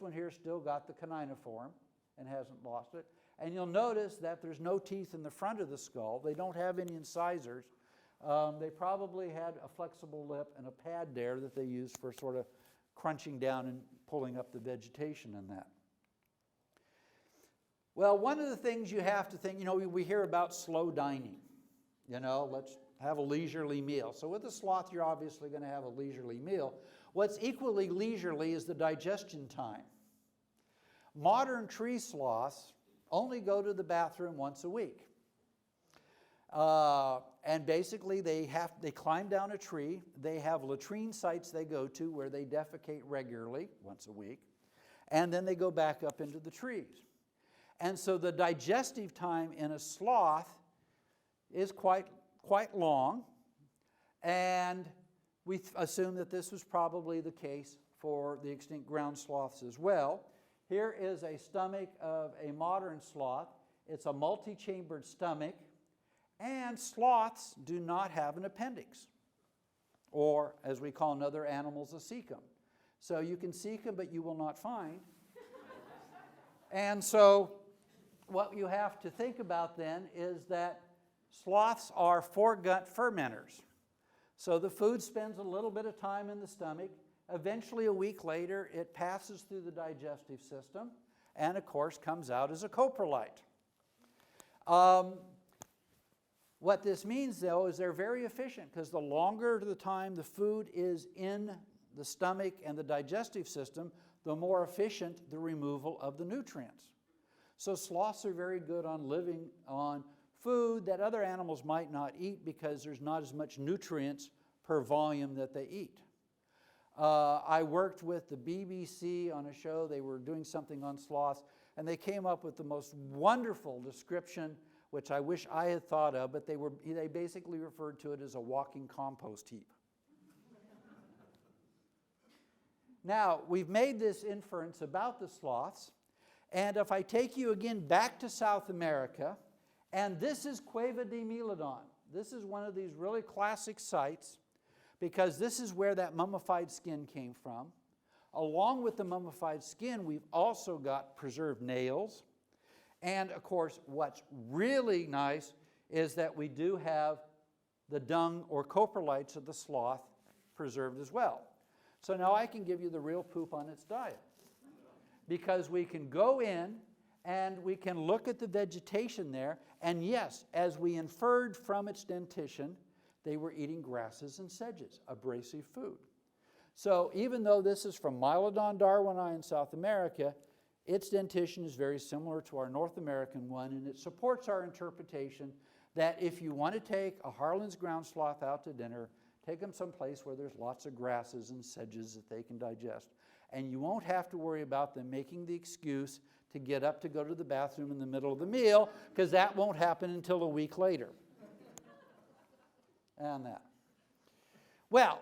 one here still got the caniniform and hasn't lost it. And you'll notice that there's no teeth in the front of the skull. They don't have any incisors. They probably had a flexible lip and a pad there that they used for sort of crunching down and pulling up the vegetation in that. Well, one of the things you have to think, we hear about slow dining. Let's have a leisurely meal. So with a sloth, you're obviously going to have a leisurely meal. What's equally leisurely is the digestion time. Modern tree sloths only go to the bathroom once a week. And basically they climb down a tree. They have latrine sites they go to where they defecate regularly once a week. And then they go back up into the trees. And so the digestive time in a sloth is quite long. And we assume that this was probably the case for the extinct ground sloths as well. Here is a stomach of a modern sloth. It's a multi-chambered stomach, and sloths do not have an appendix, or as we call in other animals, a cecum. So you can seek them, but you will not find. And so what you have to think about then is that sloths are foregut fermenters. So the food spends a little bit of time in the stomach. Eventually, a week later, it passes through the digestive system and, of course, comes out as a coprolite. What this means, though, is they're very efficient because the longer the time the food is in the stomach and the digestive system, the more efficient the removal of the nutrients. So sloths are very good on living on food that other animals might not eat because there's not as much nutrients per volume that they eat. I worked with the BBC on a show. They were doing something on sloths, and they came up with the most wonderful description, which I wish I had thought of, but they basically referred to it as a walking compost heap. Now, we've made this inference about the sloths, and if I take you again back to South America, and this is Cueva de Milodon. This is one of these really classic sites, because this is where that mummified skin came from. Along with the mummified skin, we've also got preserved nails. And of course, what's really nice is that we do have the dung or coprolites of the sloth preserved as well. So now I can give you the real poop on its diet. Because we can go in and we can look at the vegetation there, and yes, as we inferred from its dentition, they were eating grasses and sedges, abrasive food. So even though this is from Milodon darwini in South America, its dentition is very similar to our North American one, and it supports our interpretation that if you want to take a Harlan's ground sloth out to dinner, take them someplace where there's lots of grasses and sedges that they can digest. And you won't have to worry about them making the excuse to get up to go to the bathroom in the middle of the meal, because that won't happen until a week later. And that. Well,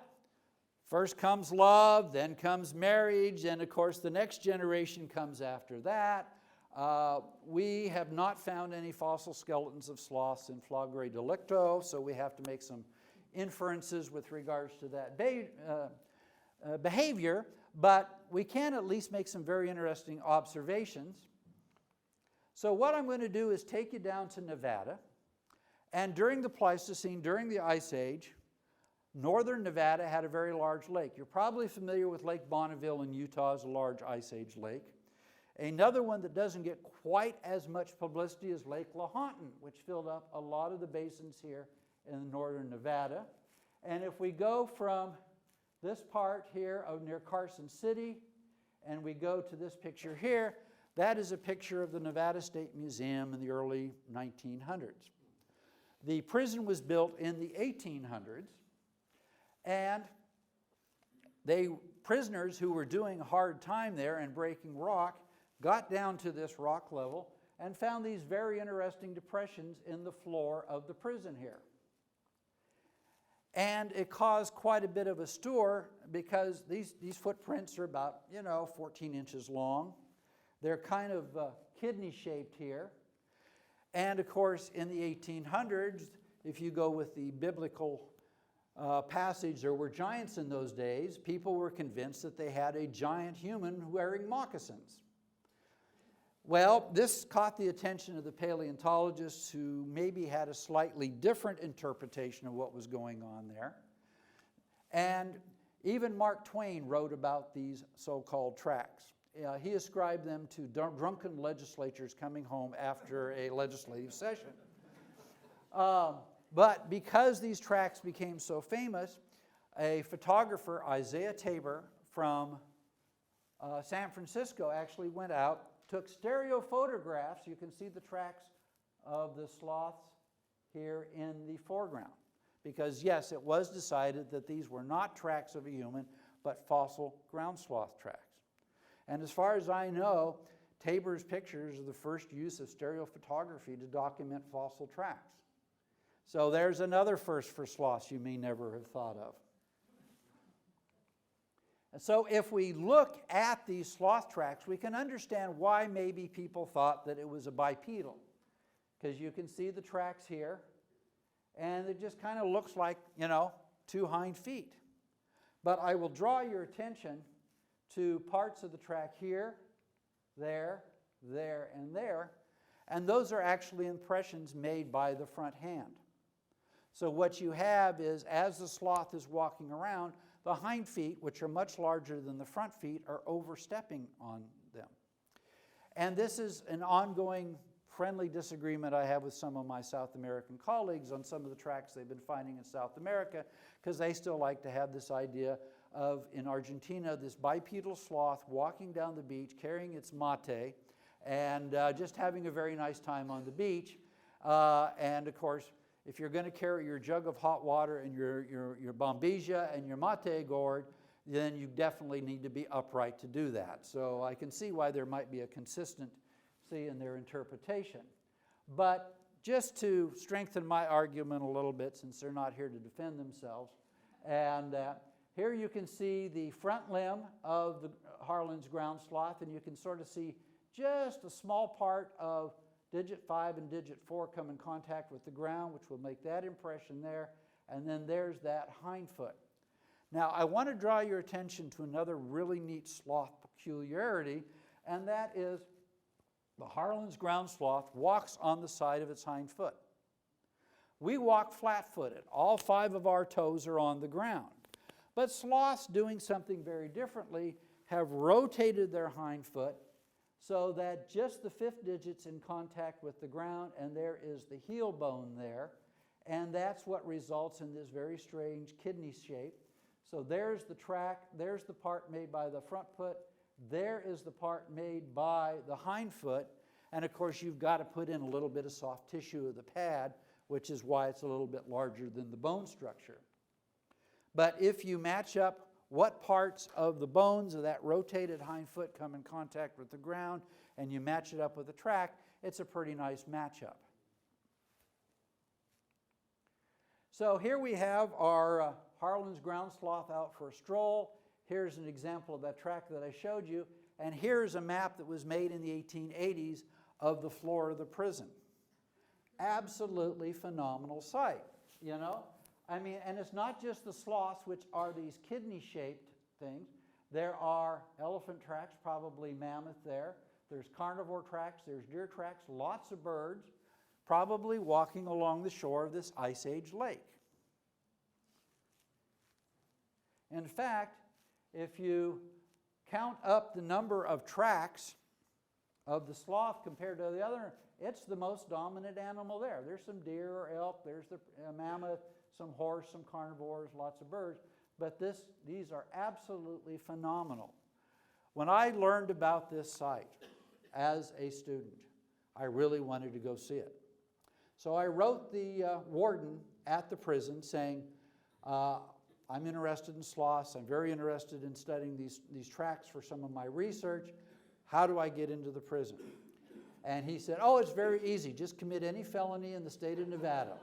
first comes love, then comes marriage, and of course the next generation comes after that. We have not found any fossil skeletons of sloths in Flagre delicto, so we have to make some inferences with regards to that behavior, but we can at least make some very interesting observations. So what I'm going to do is take you down to Nevada. And during the Pleistocene, during the Ice Age, northern Nevada had a very large lake. You're probably familiar with Lake Bonneville in Utah as a large Ice Age lake. Another one that doesn't get quite as much publicity is Lake Lahontan, which filled up a lot of the basins here in northern Nevada. And if we go from this part here near Carson City, and we go to this picture here, that is a picture of the Nevada State Museum in the early 1900s. The prison was built in the 1800s, and prisoners who were doing a hard time there and breaking rock got down to this rock level and found these very interesting depressions in the floor of the prison here. And it caused quite a bit of a stir because these footprints are about, 14 inches long. They're kind of kidney-shaped here. And of course, in the 1800s, if you go with the biblical passage, there were giants in those days. People were convinced that they had a giant human wearing moccasins. Well, this caught the attention of the paleontologists who maybe had a slightly different interpretation of what was going on there. And even Mark Twain wrote about these so-called tracks. He ascribed them to drunken legislators coming home after a legislative session. But because these tracks became so famous, a photographer, Isaiah Tabor, from San Francisco, actually went out, took stereo photographs. You can see the tracks of the sloths here in the foreground. Because yes, it was decided that these were not tracks of a human, but fossil ground sloth tracks. And as far as I know, Tabor's pictures are the first use of stereo photography to document fossil tracks. So there's another first for sloths you may never have thought of. And so if we look at these sloth tracks, we can understand why maybe people thought that it was a bipedal. Because you can see the tracks here, and it just kind of looks like, two hind feet. But I will draw your attention to parts of the track here, there, and there. And those are actually impressions made by the front hand. So what you have is, as the sloth is walking around, the hind feet, which are much larger than the front feet, are overstepping on them. And this is an ongoing friendly disagreement I have with some of my South American colleagues on some of the tracks they've been finding in South America, because they still like to have this idea of, in Argentina, this bipedal sloth walking down the beach, carrying its mate, and just having a very nice time on the beach. And of course, if you're going to carry your jug of hot water and your bombilla and your mate gourd, then you definitely need to be upright to do that. So I can see why there might be a consistency in their interpretation. But just to strengthen my argument a little bit, since they're not here to defend themselves, and here you can see the front limb of the Harlan's ground sloth, and you can sort of see just a small part of digit 5 and digit 4 come in contact with the ground, which will make that impression there, and then there's that hind foot. Now, I want to draw your attention to another really neat sloth peculiarity, and that is the Harlan's ground sloth walks on the side of its hind foot. We walk flat-footed. All 5 of our toes are on the ground. But sloths, doing something very differently, have rotated their hind foot so that just the 5th digit's in contact with the ground, and there is the heel bone there, and that's what results in this very strange kidney shape. So there's the track, there's the part made by the front foot, there is the part made by the hind foot, and of course you've got to put in a little bit of soft tissue of the pad, which is why it's a little bit larger than the bone structure. But if you match up what parts of the bones of that rotated hind foot come in contact with the ground, and you match it up with the track, it's a pretty nice matchup. So here we have our Harlan's ground sloth out for a stroll. Here's an example of that track that I showed you, and here's a map that was made in the 1880s of the floor of the prison. Absolutely phenomenal sight, I mean, and it's not just the sloths, which are these kidney-shaped things. There are elephant tracks, probably mammoth there. There's carnivore tracks, there's deer tracks, lots of birds, probably walking along the shore of this Ice Age lake. In fact, if you count up the number of tracks of the sloth compared to the other, it's the most dominant animal there. There's some deer or elk, there's the mammoth, some horse, some carnivores, lots of birds, but these are absolutely phenomenal. When I learned about this site as a student, I really wanted to go see it. So I wrote the warden at the prison saying, I'm interested in sloths, I'm very interested in studying these tracks for some of my research. How do I get into the prison? And he said, oh, it's very easy. Just commit any felony in the state of Nevada.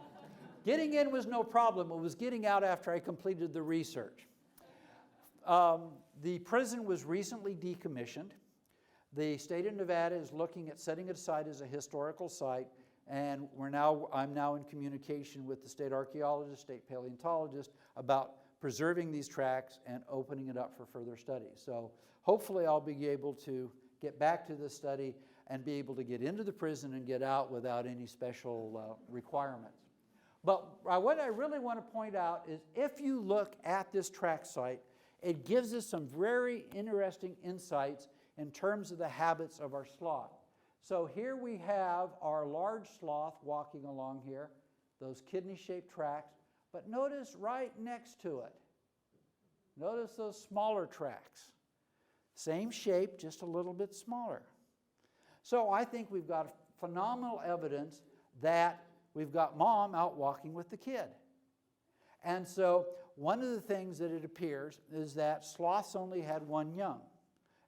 Getting in was no problem. It was getting out after I completed the research. The prison was recently decommissioned. The state of Nevada is looking at setting it aside as a historical site, and I'm now in communication with the state archaeologist, state paleontologist, about preserving these tracks and opening it up for further study. So hopefully I'll be able to get back to this study and be able to get into the prison and get out without any special requirements. But what I really want to point out is if you look at this track site, it gives us some very interesting insights in terms of the habits of our sloth. So here we have our large sloth walking along here, those kidney-shaped tracks, but notice right next to it, notice those smaller tracks. Same shape, just a little bit smaller. So I think we've got phenomenal evidence that we've got mom out walking with the kid. And so one of the things that it appears is that sloths only had one young.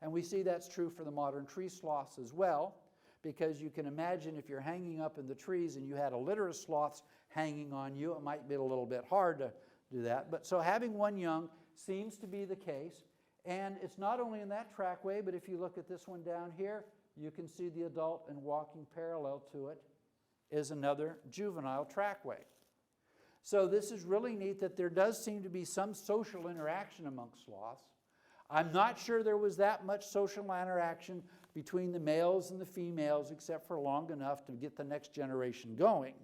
And we see that's true for the modern tree sloths as well, because you can imagine if you're hanging up in the trees and you had a litter of sloths hanging on you, it might be a little bit hard to do that. But so having one young seems to be the case. And it's not only in that trackway, but if you look at this one down here, you can see the adult, and walking parallel to it is another juvenile trackway. So this is really neat that there does seem to be some social interaction amongst sloths. I'm not sure there was that much social interaction between the males and the females, except for long enough to get the next generation going.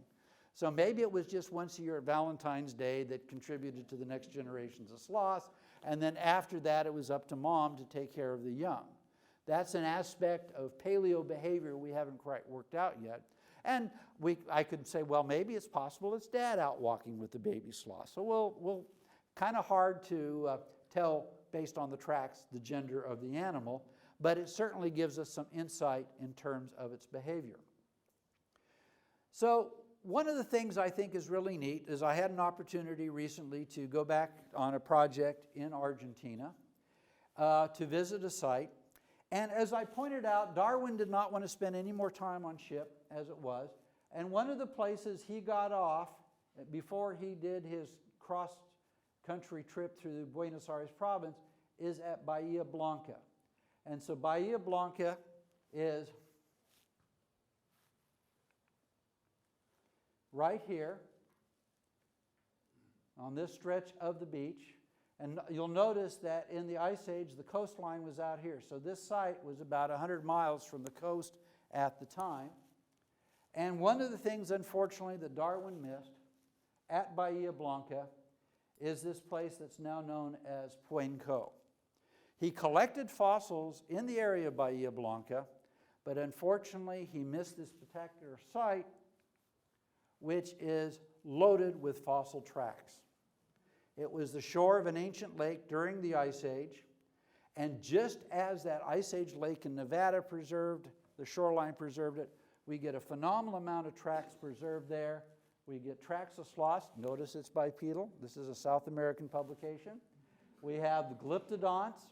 So maybe it was just once a year at Valentine's Day that contributed to the next generations of sloths, and then after that it was up to mom to take care of the young. That's an aspect of paleo behavior we haven't quite worked out yet. And I could say, well, maybe it's possible it's dad out walking with the baby sloth. So we'll kind of hard to tell based on the tracks the gender of the animal, but it certainly gives us some insight in terms of its behavior. So one of the things I think is really neat is I had an opportunity recently to go back on a project in Argentina to visit a site. And as I pointed out, Darwin did not want to spend any more time on ship as it was. And one of the places he got off before he did his cross-country trip through Buenos Aires province is at Bahia Blanca. And so Bahia Blanca is right here on this stretch of the beach. And you'll notice that in the Ice Age, the coastline was out here. So this site was about 100 miles from the coast at the time. And one of the things, unfortunately, that Darwin missed at Bahia Blanca is this place that's now known as Plinko. He collected fossils in the area of Bahia Blanca, but unfortunately, he missed this spectacular site, which is loaded with fossil tracks. It was the shore of an ancient lake during the Ice Age, and just as that Ice Age lake in Nevada preserved, the shoreline preserved it, we get a phenomenal amount of tracks preserved there. We get tracks of sloths. Notice it's bipedal. This is a South American publication. We have the glyptodonts.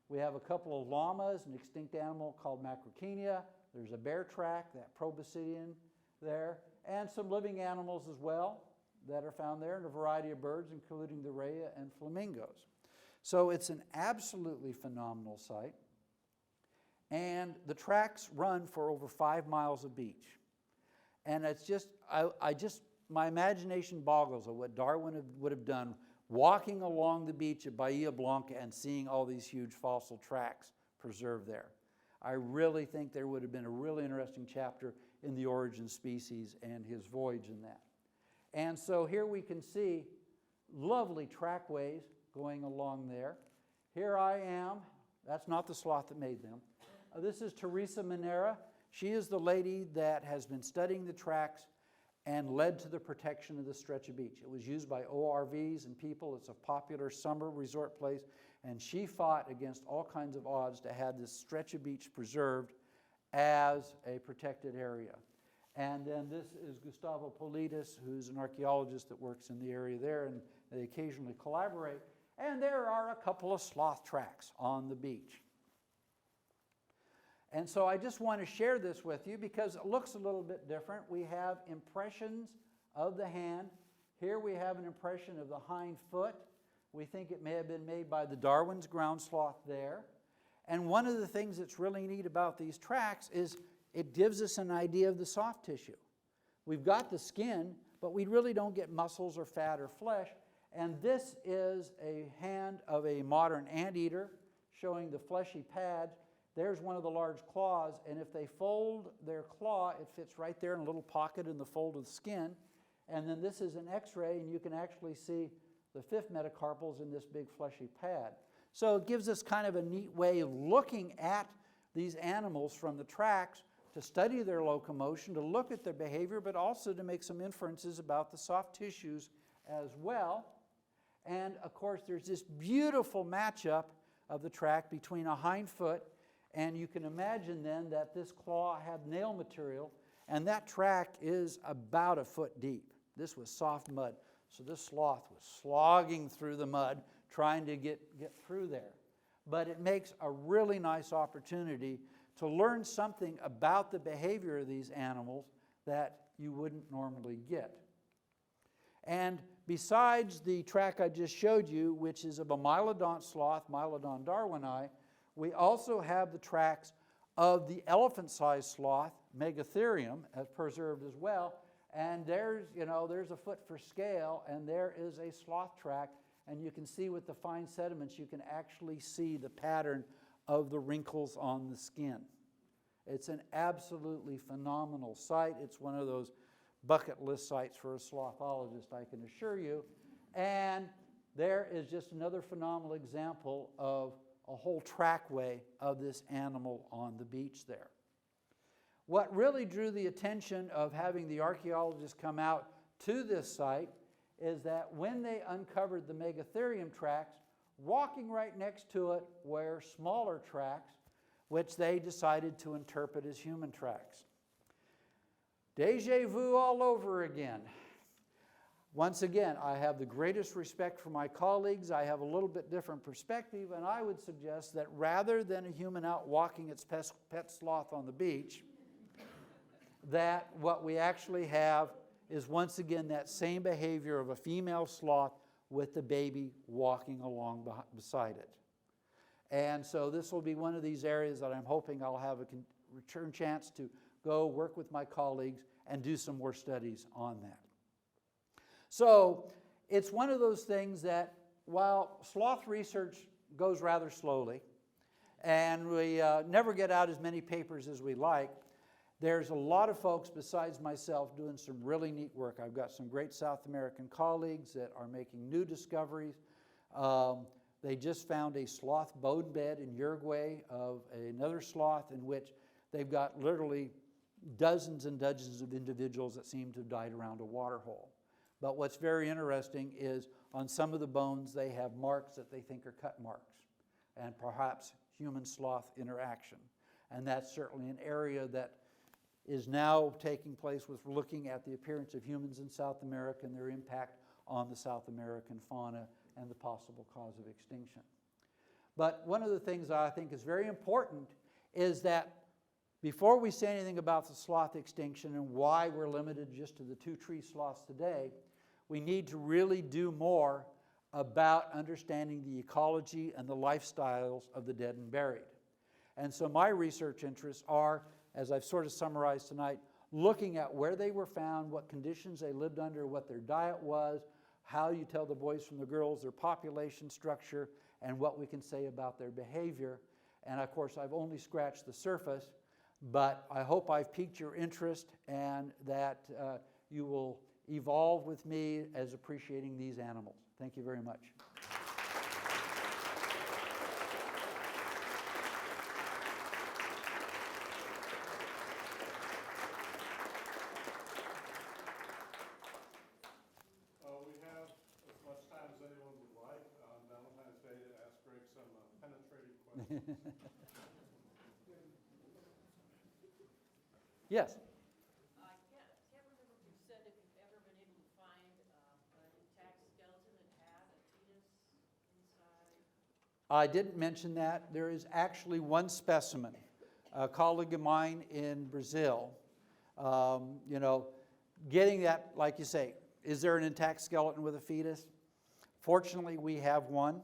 We have a couple of llamas, an extinct animal called Macrauchenia. There's a bear track, that proboscidean there, and some living animals as well that are found there, and a variety of birds, including the rhea and flamingos. So it's an absolutely phenomenal site. And the tracks run for over 5 miles of beach. And it's just, my imagination boggles at what Darwin would have done walking along the beach at Bahia Blanca and seeing all these huge fossil tracks preserved there. I really think there would have been a really interesting chapter in the origin species and his voyage in that. And so here we can see lovely trackways going along there. Here I am. That's not the sloth that made them. This is Teresa Minera. She is the lady that has been studying the tracks and led to the protection of this stretch of beach. It was used by ORVs and people. It's a popular summer resort place. And she fought against all kinds of odds to have this stretch of beach preserved as a protected area. And then this is Gustavo Politis, who's an archaeologist that works in the area there, and they occasionally collaborate. And there are a couple of sloth tracks on the beach. And so I just want to share this with you because it looks a little bit different. We have impressions of the hand. Here we have an impression of the hind foot. We think it may have been made by the Darwin's ground sloth there. And one of the things that's really neat about these tracks is it gives us an idea of the soft tissue. We've got the skin, but we really don't get muscles or fat or flesh. And this is a hand of a modern anteater showing the fleshy pads. There's one of the large claws, and if they fold their claw, it fits right there in a little pocket in the fold of the skin. And then this is an x-ray, and you can actually see the fifth metacarpals in this big fleshy pad. So it gives us kind of a neat way of looking at these animals from the tracks to study their locomotion, to look at their behavior, but also to make some inferences about the soft tissues as well. And of course, there's this beautiful matchup of the track between a hind foot, and you can imagine then that this claw had nail material, and that track is about a foot deep. This was soft mud. So this sloth was slogging through the mud, trying to get through there. But it makes a really nice opportunity to learn something about the behavior of these animals that you wouldn't normally get. And besides the track I just showed you, which is of a mylodont sloth, Mylodon darwini, we also have the tracks of the elephant-sized sloth, Megatherium, as preserved as well. And there's a foot for scale, and there is a sloth track. And you can see with the fine sediments, you can actually see the pattern of the wrinkles on the skin. It's an absolutely phenomenal site. It's one of those bucket list sites for a slothologist, I can assure you. And there is just another phenomenal example of a whole trackway of this animal on the beach there. What really drew the attention of having the archaeologists come out to this site is that when they uncovered the Megatherium tracks, walking right next to it were smaller tracks, which they decided to interpret as human tracks. Deja vu all over again. Once again, I have the greatest respect for my colleagues. I have a little bit different perspective, and I would suggest that rather than a human out walking its pet sloth on the beach, that what we actually have is once again that same behavior of a female sloth with the baby walking along beside it. And so this will be one of these areas that I'm hoping I'll have a return chance to go work with my colleagues and do some more studies on that. So it's one of those things that while sloth research goes rather slowly and we never get out as many papers as we like, there's a lot of folks besides myself doing some really neat work. I've got some great South American colleagues that are making new discoveries. They just found a sloth bone bed in Uruguay of another sloth in which they've got literally dozens and dozens of individuals that seem to have died around a water hole. But what's very interesting is on some of the bones they have marks that they think are cut marks and perhaps human-sloth interaction. And that's certainly an area that is now taking place with looking at the appearance of humans in South America and their impact on the South American fauna and the possible cause of extinction. But one of the things that I think is very important is that before we say anything about the sloth extinction and why we're limited just to the 2 tree sloths today, we need to really do more about understanding the ecology and the lifestyles of the dead and buried. And so my research interests are, as I've sort of summarized tonight, looking at where they were found, what conditions they lived under, what their diet was, how you tell the boys from the girls, their population structure, and what we can say about their behavior. And of course, I've only scratched the surface, but I hope I've piqued your interest and that you will evolve with me as appreciating these animals. Thank you very much. We have as much time as anyone would like on Valentine's Day to ask Greg some penetrating questions. Yes? I can't remember if you said if you've ever been able to find an intact skeleton that had a fetus inside. I didn't mention that. There is actually one specimen. A colleague of mine in Brazil, getting that, like you say, is there an intact skeleton with a fetus? Fortunately, we have one.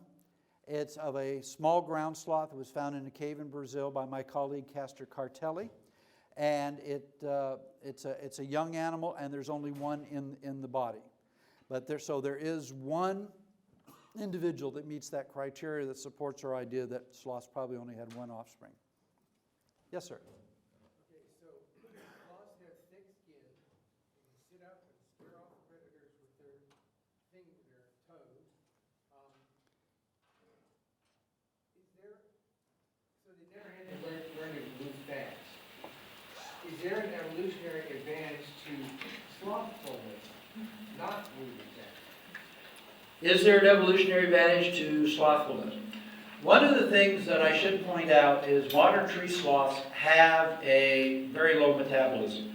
It's of a small ground sloth that was found in a cave in Brazil by my colleague Castor Cartelli. And it's a young animal, and there's only one in the body. But there is one individual that meets that criteria that supports our idea that sloths probably only had one offspring. Yes, sir. Okay, so sloths have thick skin. They can sit up and scare off predators with their toes. So they never had to learn to move fast. Is there an evolutionary advantage to slothfulness, not moving fast? Is there an evolutionary advantage to slothfulness? One of the things that I should point out is modern tree sloths have a very low metabolism.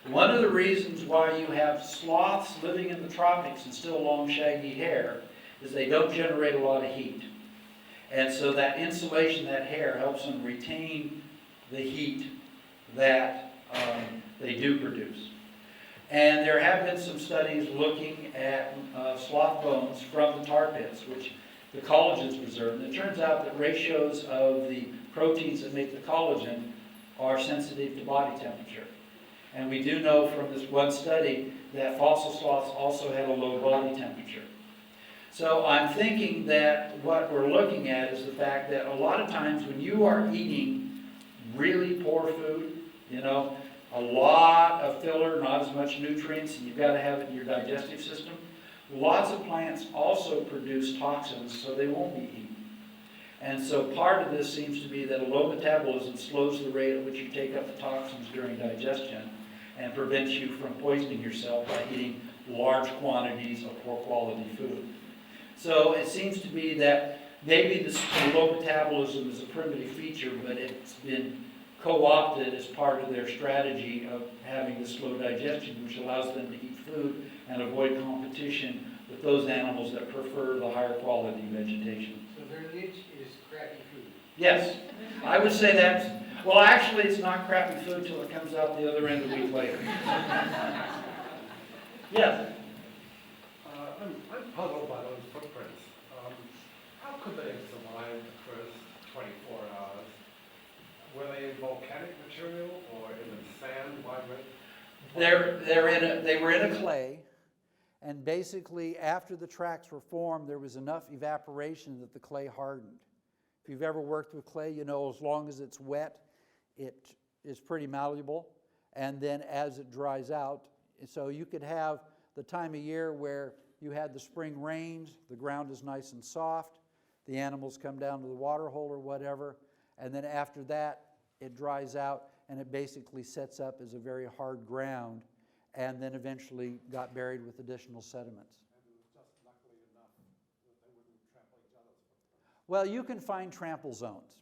One of the reasons why you have sloths living in the tropics and still long shaggy hair is they don't generate a lot of heat. And so that insulation, that hair, helps them retain the heat that they do produce. And there have been some studies looking at sloth bones from the tar pits, which the collagen is preserved. And it turns out that ratios of the proteins that make the collagen are sensitive to body temperature. And we do know from this one study that fossil sloths also had a low body temperature. So I'm thinking that what we're looking at is the fact that a lot of times when you are eating really poor food, a lot of filler, not as much nutrients, and you've got to have it in your digestive system. Lots of plants also produce toxins, so they won't be eaten. And so part of this seems to be that a low metabolism slows the rate at which you take up the toxins during digestion and prevents you from poisoning yourself by eating large quantities of poor quality food. So it seems to be that maybe the low metabolism is a primitive feature, but it's been co-opted as part of their strategy of having this slow digestion, which allows them to eat food and avoid competition with those animals that prefer the higher quality vegetation. So their niche is crappy food. Yes, I would say that's, well, actually it's not crappy food till it comes out the other end a week later. Yes? I'm puzzled by those footprints. How could they have survived the first 24 hours? Were they in volcanic material or in the sand? They were in a clay, and basically after the tracks were formed, there was enough evaporation that the clay hardened. If you've ever worked with clay, you know as long as it's wet, it is pretty malleable, and then as it dries out, so you could have the time of year where you had the spring rains, the ground is nice and soft, the animals come down to the water hole or whatever, and then after that, it dries out and it basically sets up as a very hard ground and then eventually got buried with additional sediments. And it was just luckily enough that they wouldn't trample each other's footprints. Well, you can find trample zones.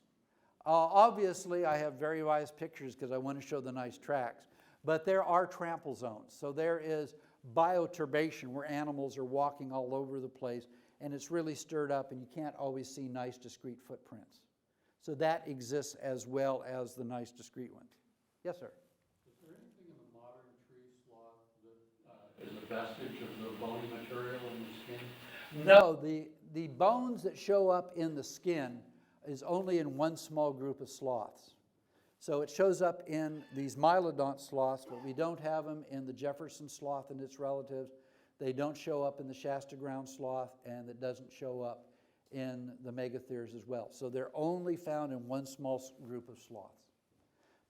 Obviously, I have very wise pictures because I want to show the nice tracks, but there are trample zones. So there is bioturbation where animals are walking all over the place and it's really stirred up and you can't always see nice discrete footprints. So that exists as well as the nice discrete ones. Yes, sir? Is there anything in the modern tree sloth that is a vestige of the bony material in the skin? No, the bones that show up in the skin is only in one small group of sloths. So it shows up in these mylodont sloths, but we don't have them in the Jefferson sloth and its relatives. They don't show up in the Shasta ground sloth, and it doesn't show up in the megatherids as well. So they're only found in one small group of sloths.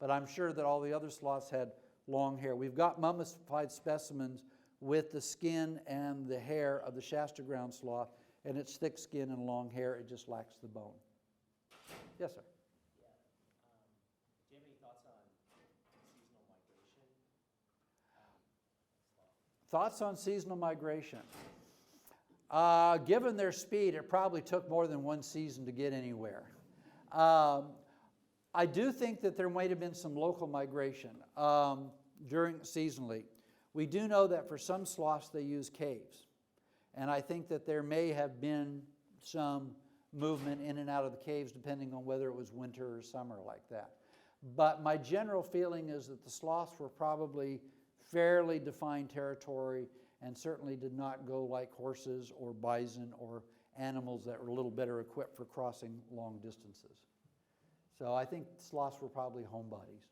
But I'm sure that all the other sloths had long hair. We've got mummified specimens with the skin and the hair of the Shasta ground sloth, and it's thick skin and long hair. It just lacks the bone. Yes, sir. Yeah. Do you have any thoughts on seasonal migration? Thoughts on seasonal migration? Given their speed, it probably took more than one season to get anywhere. I do think that there might have been some local migration during seasonally. We do know that for some sloths they use caves. And I think that there may have been some movement in and out of the caves depending on whether it was winter or summer like that. But my general feeling is that the sloths were probably fairly defined territory and certainly did not go like horses or bison or animals that were a little better equipped for crossing long distances. So I think sloths were probably homebodies.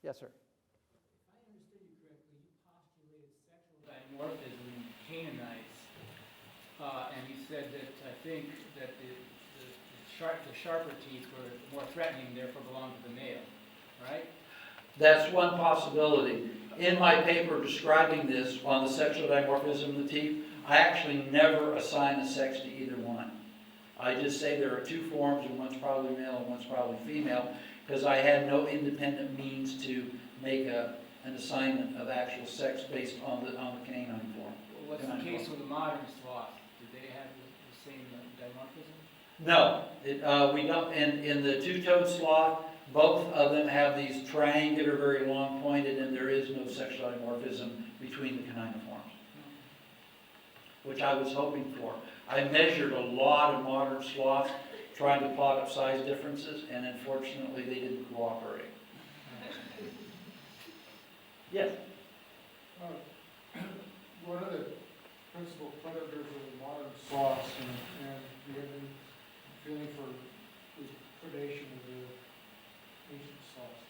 Yes, sir. If I understood you correctly, you postulated sexual dimorphism in Canaanites, and you said that I think that the sharper teeth were more threatening, therefore belonged to the male, right? That's one possibility. In my paper describing this on the sexual dimorphism of the teeth, I actually never assign a sex to either one. I just say there are two forms, and one's probably male and one's probably female, because I had no independent means to make an assignment of actual sex based on the canine form. Well, what's the case with the modern sloth? Did they have the same dimorphism? No, we don't. In the two-toed sloth, both of them have these triangular, very long pointed, and there is no sexual dimorphism between the canine forms, which I was hoping for. I measured a lot of modern sloths trying to plot up size differences, and unfortunately they didn't cooperate. Yes? What are the principal predators of modern sloths, and do you have any feeling for the predation of the ancient sloths?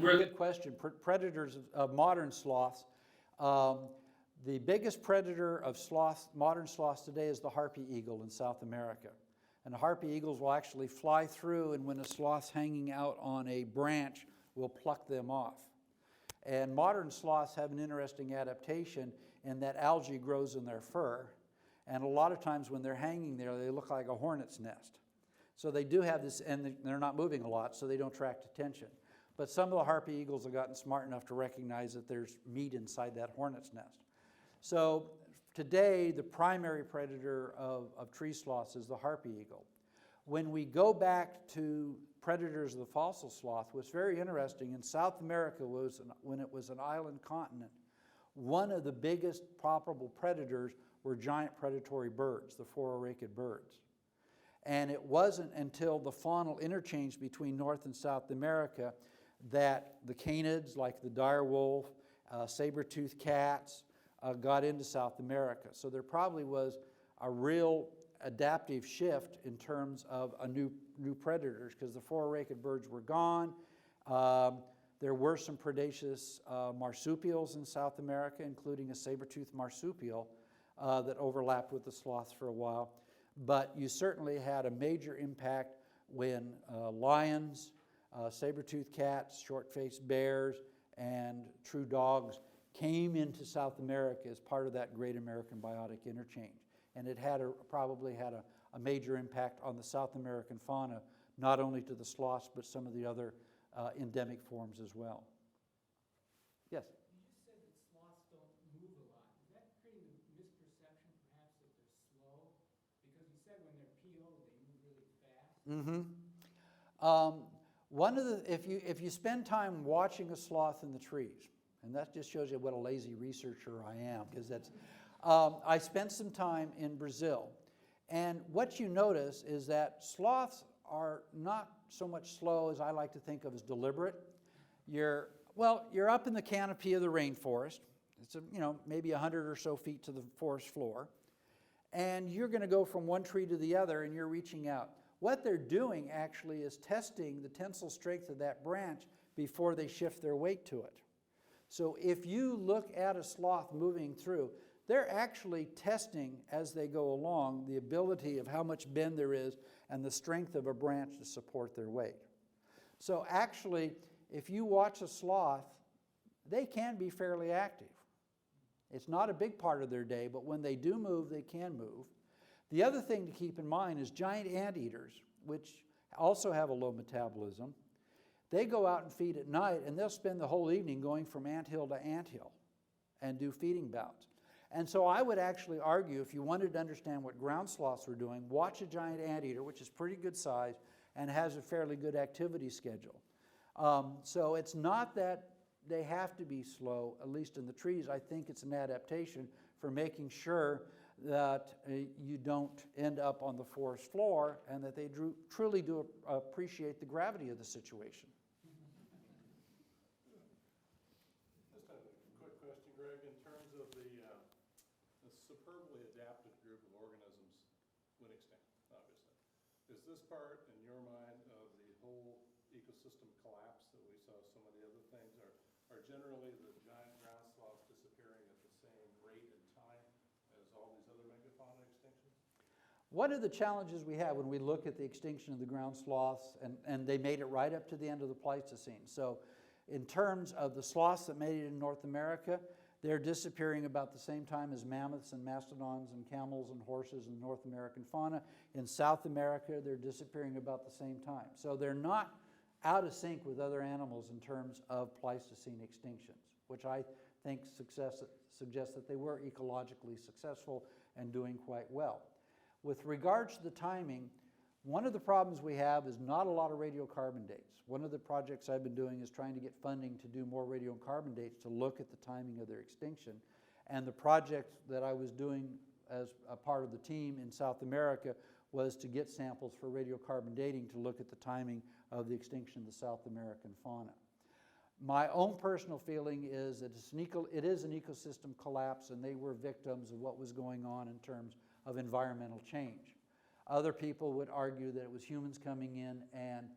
Really good question. Predators of modern sloths. The biggest predator of modern sloths today is the harpy eagle in South America. And the harpy eagles will actually fly through, and when a sloth's hanging out on a branch, will pluck them off. And modern sloths have an interesting adaptation in that algae grows in their fur. And a lot of times when they're hanging there, they look like a hornet's nest. So they do have this, and they're not moving a lot, so they don't attract attention. But some of the harpy eagles have gotten smart enough to recognize that there's meat inside that hornet's nest. So today, the primary predator of tree sloths is the harpy eagle. When we go back to predators of the fossil sloth, what's very interesting, in South America, when it was an island continent, one of the biggest probable predators were giant predatory birds, the phororhacid birds. And it wasn't until the faunal interchange between North and South America that the canids, like the dire wolf, saber-toothed cats, got into South America. So there probably was a real adaptive shift in terms of new predators, because the phororhacid birds were gone. There were some predaceous marsupials in South America, including a saber-toothed marsupial that overlapped with the sloths for a while. But you certainly had a major impact when lions, saber-toothed cats, short-faced bears, and true dogs came into South America as part of that Great American Biotic Interchange. And it probably had a major impact on the South American fauna, not only to the sloths, but some of the other endemic forms as well. Yes? You just said that sloths don't move a lot. Is that creating the misperception, perhaps, that they're slow? Because you said when they're PO, they move really fast. If you spend time watching a sloth in the trees, and that just shows you what a lazy researcher I am, because that's, I spent some time in Brazil, and what you notice is that sloths are not so much slow as I like to think of as deliberate. You're up in the canopy of the rainforest. It's maybe 100 or so feet to the forest floor, and you're going to go from one tree to the other, and you're reaching out. What they're doing actually is testing the tensile strength of that branch before they shift their weight to it. So if you look at a sloth moving through, they're actually testing as they go along the ability of how much bend there is and the strength of a branch to support their weight. So actually, if you watch a sloth, they can be fairly active. It's not a big part of their day, but when they do move, they can move. The other thing to keep in mind is giant anteaters, which also have a low metabolism. They go out and feed at night, and they'll spend the whole evening going from anthill to anthill and do feeding bouts. And so I would actually argue, if you wanted to understand what ground sloths were doing, watch a giant anteater, which is pretty good size and has a fairly good activity schedule. So it's not that they have to be slow, at least in the trees. I think it's an adaptation for making sure that you don't end up on the forest floor and that they truly do appreciate the gravity of the situation. Just a quick question, Greg, in terms of the superbly adapted group of organisms went extinct, obviously. Is this part, in your mind, of the whole ecosystem collapse that we saw some of the other things? Are generally the giant ground sloths disappearing at the same rate and time as all these other megafauna extinctions? One of the challenges we have when we look at the extinction of the ground sloths, and they made it right up to the end of the Pleistocene. So in terms of the sloths that made it in North America, they're disappearing about the same time as mammoths and mastodons and camels and horses in North American fauna. In South America, they're disappearing about the same time. So they're not out of sync with other animals in terms of Pleistocene extinctions, which I think suggests that they were ecologically successful and doing quite well. With regards to the timing, one of the problems we have is not a lot of radiocarbon dates. One of the projects I've been doing is trying to get funding to do more radiocarbon dates to look at the timing of their extinction. And the project that I was doing as a part of the team in South America was to get samples for radiocarbon dating to look at the timing of the extinction of the South American fauna. My own personal feeling is that it is an ecosystem collapse, and they were victims of what was going on in terms of environmental change. Other people would argue that it was humans coming in and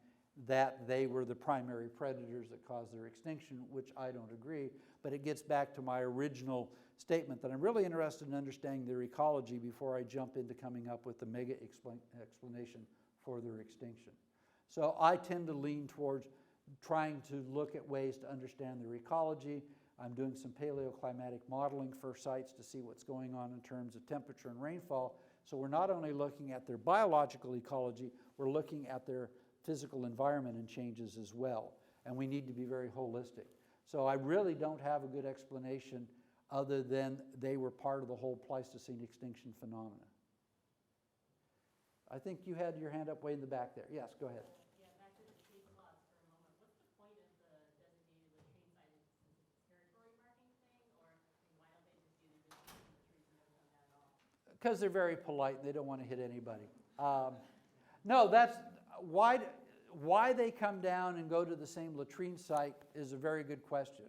that they were the primary predators that caused their extinction, which I don't agree. But it gets back to my original statement that I'm really interested in understanding their ecology before I jump into coming up with the mega explanation for their extinction. So I tend to lean towards trying to look at ways to understand their ecology. I'm doing some paleoclimatic modeling for sites to see what's going on in terms of temperature and rainfall. So we're not only looking at their biological ecology, we're looking at their physical environment and changes as well. And we need to be very holistic. So I really don't have a good explanation other than they were part of the whole Pleistocene extinction phenomena. I think you had your hand up way in the back there. Yes, go ahead. Yeah, back to the tree sloths for a moment. What's the point of the designated latrine site? Is it a territory marking thing, or why don't they just do the trees and never done that at all? Because they're very polite and they don't want to hit anybody. No, that's why they come down and go to the same latrine site is a very good question.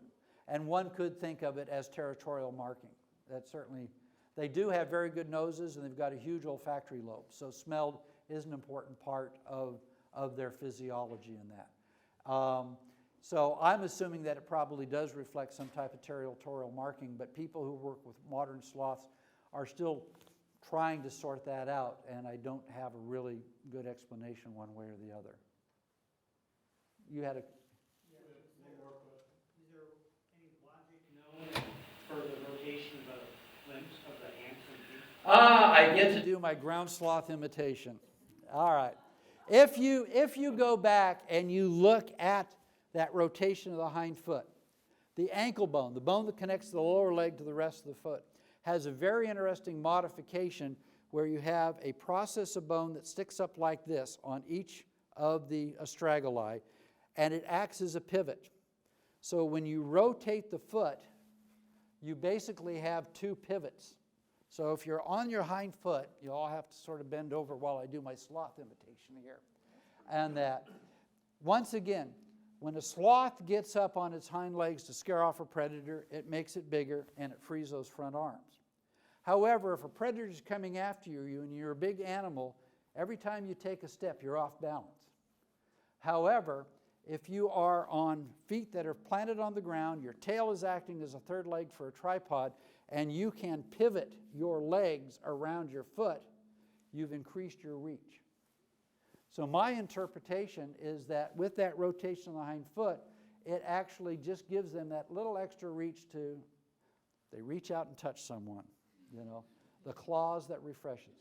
And one could think of it as territorial marking. That certainly, they do have very good noses and they've got a huge olfactory lobe. So smell is an important part of their physiology in that. So I'm assuming that it probably does reflect some type of territorial marking, but people who work with modern sloths are still trying to sort that out, and I don't have a really good explanation one way or the other. You had a... Is there any logic known for the rotation of the limbs of the hands and feet? I get to do my ground sloth imitation. All right. If you go back and you look at that rotation of the hind foot, the ankle bone, the bone that connects the lower leg to the rest of the foot, has a very interesting modification where you have a process of bone that sticks up like this on each of the astragali, and it acts as a pivot. So when you rotate the foot, you basically have two pivots. So if you're on your hind foot, you all have to sort of bend over while I do my sloth imitation here. And that, once again, when a sloth gets up on its hind legs to scare off a predator, it makes it bigger and it frees those front arms. However, if a predator is coming after you and you're a big animal, every time you take a step, you're off balance. However, if you are on feet that are planted on the ground, your tail is acting as a third leg for a tripod, and you can pivot your legs around your foot, you've increased your reach. So my interpretation is that with that rotation of the hind foot, it actually just gives them that little extra reach to, they reach out and touch someone, the claws that refreshes.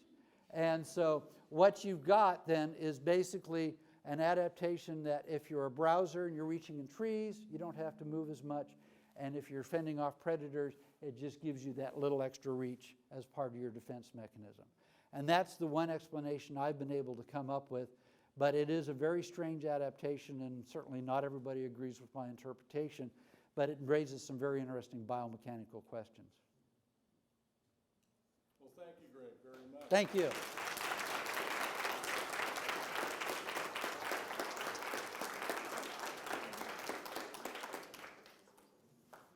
And so what you've got then is basically an adaptation that if you're a browser and you're reaching in trees, you don't have to move as much. And if you're fending off predators, it just gives you that little extra reach as part of your defense mechanism. And that's the one explanation I've been able to come up with. But it is a very strange adaptation, and certainly not everybody agrees with my interpretation, but it raises some very interesting biomechanical questions. Well, thank you, Greg, very much. Thank you.